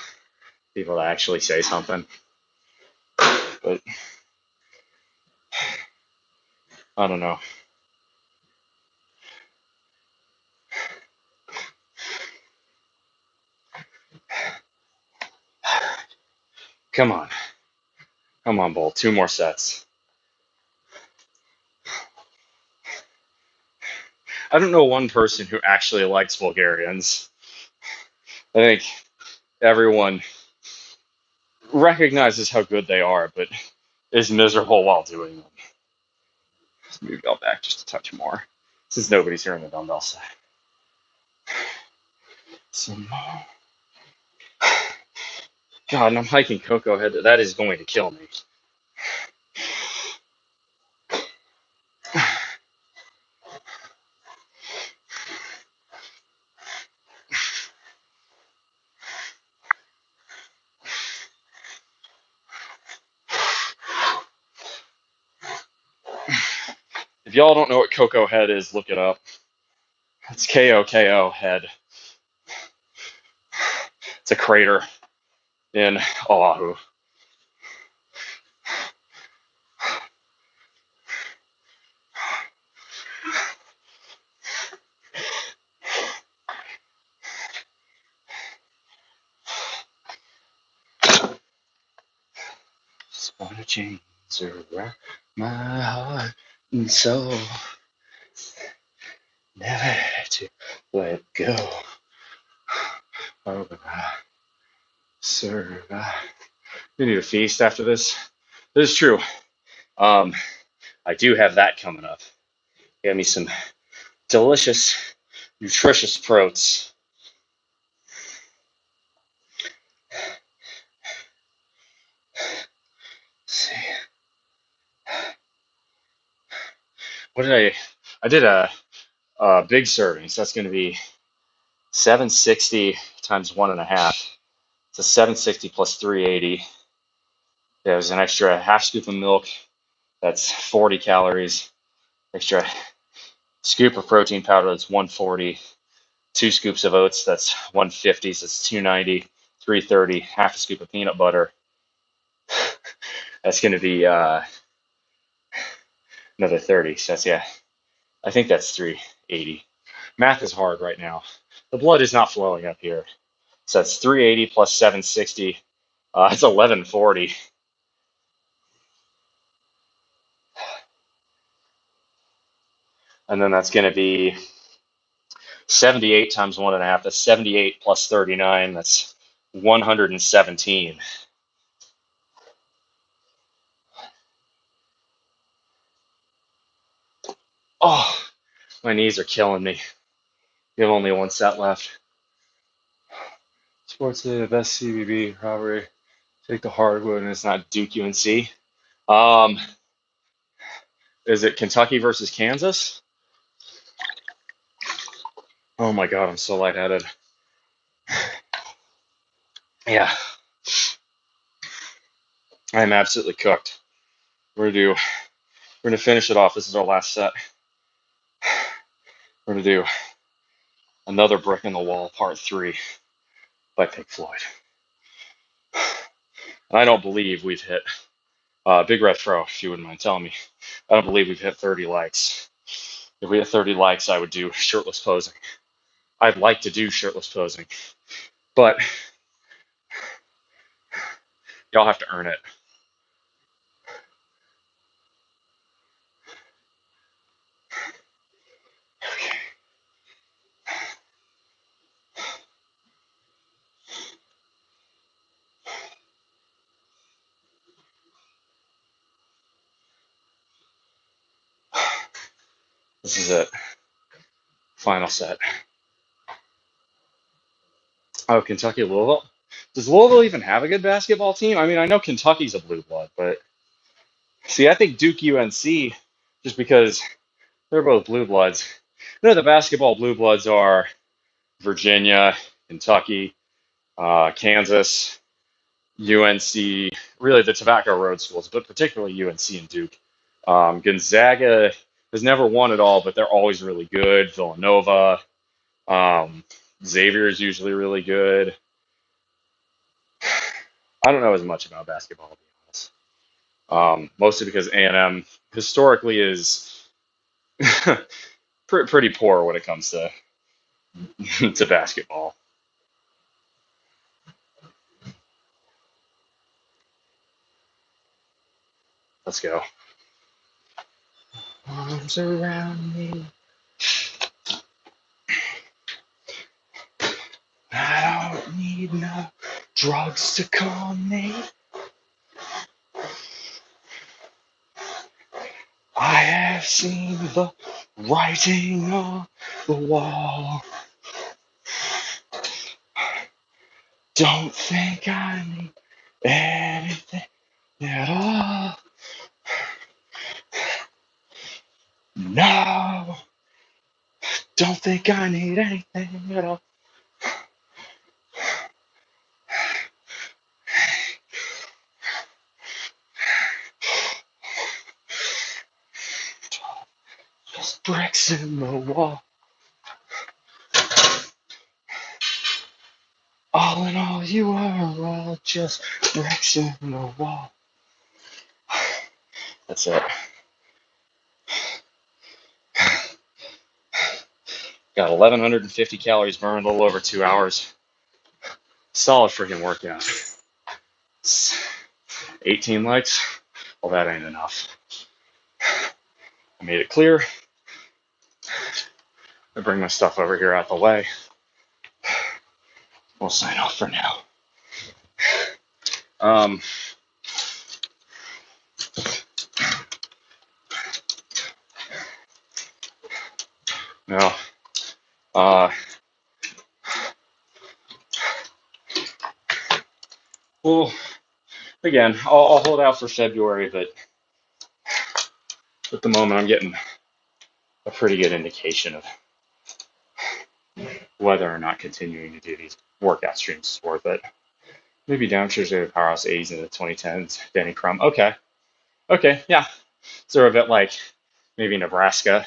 people that actually say something. But I don't know. Come on. Come on, Bull. 2 more sets. I don't know one person who actually likes Bulgarians. I think everyone recognizes how good they are, but is miserable while doing them. Let's move y'all back just a touch more, since nobody's hearing the dumbbell side. Some more. God, and I'm hiking Cocoa Head. That is going to kill me. If y'all don't know what Cocoa Head is, look it up. It's Koko Head. It's a crater in Oahu. chains around my heart and soul. Never to let go. Oh, but I survive. We need a feast after this. This is true. I do have that coming up. Get me some delicious, nutritious proteins. See, what did I did a big serving, so that's going to be 760 times 1.5. It's a 760 plus 380. There's an extra half scoop of milk. That's 40 calories. Extra scoop of protein powder. That's 140. 2 scoops of oats. That's 150. So it's 290. 330. Half a scoop of peanut butter. That's going to be another 30. So that's, yeah, I think that's 380. Math is hard right now. The blood is not flowing up here. So that's 380 plus 760. It's 1140. And then that's going to be 78 times 1.5. That's 78 plus 39. That's 117. Oh, my knees are killing me. We have only one set left. Sports Day, the best CBB, probably take the hardwood, and it's not Duke UNC. Is it Kentucky versus Kansas? Oh my God, I'm so lightheaded. Yeah, I'm absolutely cooked. We're gonna finish it off. This is our last set. We're gonna do Another Brick in the Wall, Part 3 by Pink Floyd. And I don't believe we've hit Big Red Fro, if you wouldn't mind telling me. I don't believe we've hit 30 likes. If we hit 30 likes, I would do shirtless posing. I'd like to do shirtless posing, but y'all have to earn it. Okay. This is it. Final set. Oh, Kentucky, Louisville. Does Louisville even have a good basketball team? I mean, I know Kentucky's a blue blood, but see, I think Duke UNC, just because they're both blue bloods. You know, the basketball blue bloods are Virginia, Kentucky, Kansas, UNC, really the Tobacco Road schools, but particularly UNC and Duke. Gonzaga has never won at all, but they're always really good. Villanova, Xavier is usually really good. I don't know as much about basketball, to be honest. Mostly because A&M historically is pretty poor when it comes to to basketball. Let's go. Arms around me. I don't need no drugs to calm me. I have seen the writing on the wall. Don't think I need anything at all. No, don't think I need anything at all. Just bricks in the wall. All in all, you are all just bricks in the wall. That's it. Got 1,150 calories burned, a little over 2 hours. Solid freaking workout. 18 likes. Well, that ain't enough. I made it clear. I bring my stuff over here out the way. We'll sign off for now. Um, no. Uh, well, again, I'll hold out for February, but at the moment I'm getting a pretty good indication of whether or not continuing to do these workout streams is worth it. Maybe downshifters to Powerhouse 80s in the 2010s. Danny Crum. Okay. Okay. Yeah. So a bit like maybe Nebraska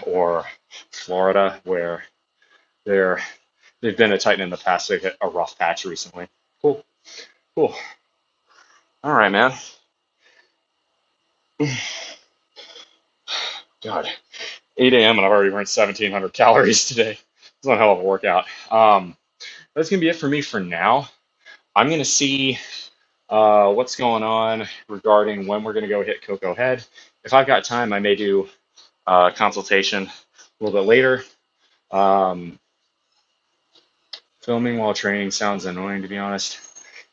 or Florida, where they've been a Titan in the past. They've hit a rough patch recently. Cool. Cool. All right, man. God, 8 a.m. and I've already burned 1,700 calories today. It's one hell of a workout. That's gonna be it for me for now. I'm gonna see what's going on regarding when we're gonna go hit Cocoa Head. If I've got time, I may do a consultation a little bit later. Filming while training sounds annoying, to be honest.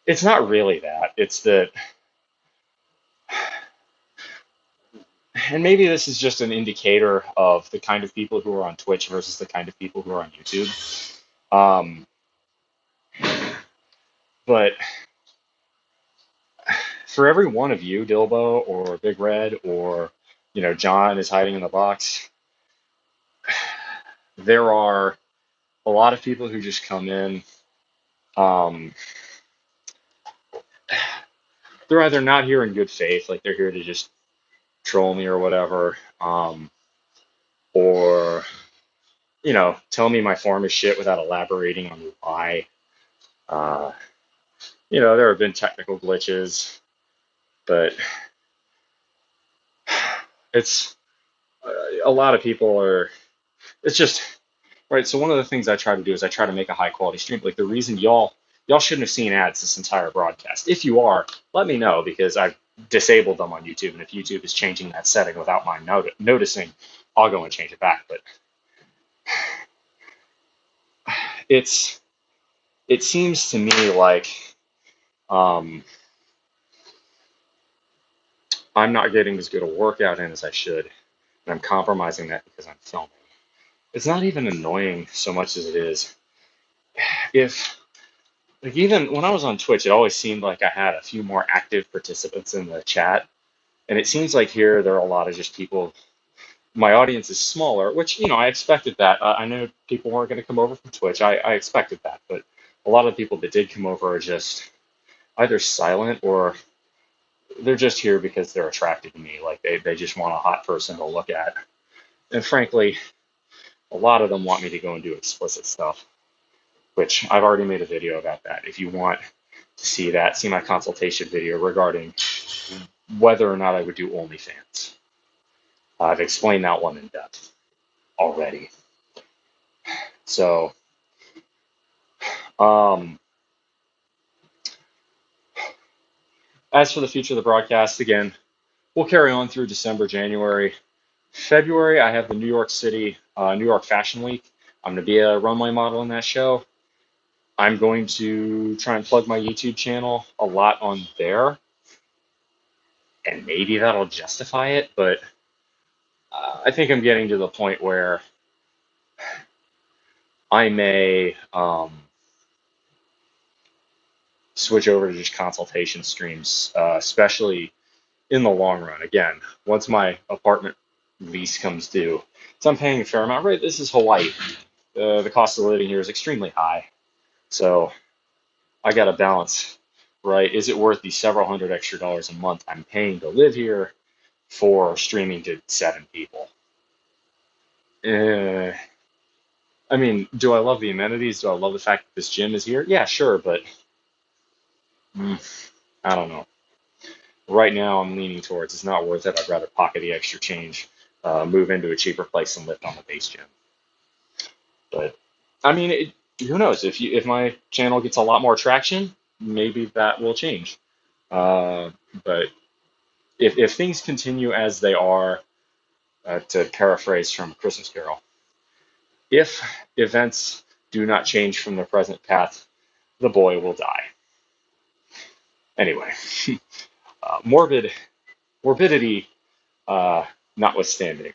It's not really that. It's that, and maybe this is just an indicator of the kind of people who are on Twitch versus the kind of people who are on YouTube. But for every one of you, Dilbo or Big Red or John is hiding in the box, there are a lot of people who just come in. They're either not here in good faith, like they're here to just troll me or whatever, or tell me my form is shit without elaborating on why. Uh, there have been technical glitches, but it's a lot of people are. It's just right. So one of the things I try to do is I try to make a high quality stream. Like the reason y'all shouldn't have seen ads this entire broadcast. If you are, let me know because I've disabled them on YouTube, and if YouTube is changing that setting without my noticing, I'll go and change it back. But it seems to me like I'm not getting as good a workout in as I should, and I'm compromising that because I'm filming. It's not even annoying so much as it is if like even when I was on Twitch, it always seemed like I had a few more active participants in the chat, and it seems like here there are a lot of just people. My audience is smaller, which I expected that. I knew people weren't going to come over from Twitch. I expected that, but a lot of the people that did come over are just either silent or they're just here because they're attracted to me. Like they just want a hot person to look at. And frankly, a lot of them want me to go and do explicit stuff, which I've already made a video about that. If you want to see that, see my consultation video regarding whether or not I would do OnlyFans. I've explained that one in depth already. So, as for the future of the broadcast, again, we'll carry on through December, January. February, I have the New York Fashion Week. I'm going to be a runway model in that show. I'm going to try and plug my YouTube channel a lot on there, and maybe that'll justify it, but I think I'm getting to the point where I may switch over to just consultation streams, especially in the long run. Again, once my apartment lease comes due, so I'm paying a fair amount. Right, this is Hawaii. The cost of living here is extremely high, so I got to balance. Right, is it worth the several hundred extra dollars a month I'm paying to live here for streaming to 7 people? I mean, do I love the amenities? Do I love the fact that this gym is here? Yeah, sure, but I don't know. Right now, I'm leaning towards it's not worth it. I'd rather pocket the extra change, move into a cheaper place, and lift on the base gym. But I mean, who knows? If my channel gets a lot more traction, maybe that will change. But if things continue as they are, to paraphrase from Christmas Carol, if events do not change from their present path, the boy will die. Anyway, morbidity notwithstanding,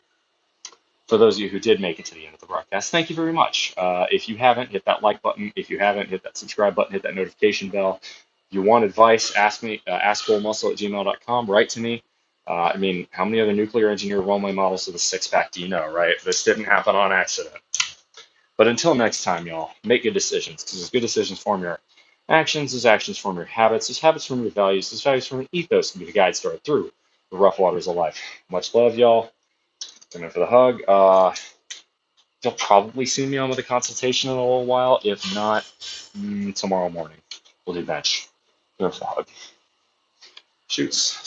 for those of you who did make it to the end of the broadcast, thank you very much. If you haven't, hit that like button. If you haven't, hit that subscribe button, hit that notification bell. If you want advice, ask me, askbullmuscle@gmail.com, write to me. I mean, how many other nuclear engineer runway models with a six-pack do you know, right? This didn't happen on accident. But until next time, y'all, make good decisions, because those good decisions form your actions, those actions form your habits, those habits form your values, those values form your ethos, and be the guide story through the rough waters of life. Much love, y'all. Coming for the hug. You'll probably see me on with a consultation in a little while. If not, tomorrow morning. We'll do bench. Coming for the hug. Shoots.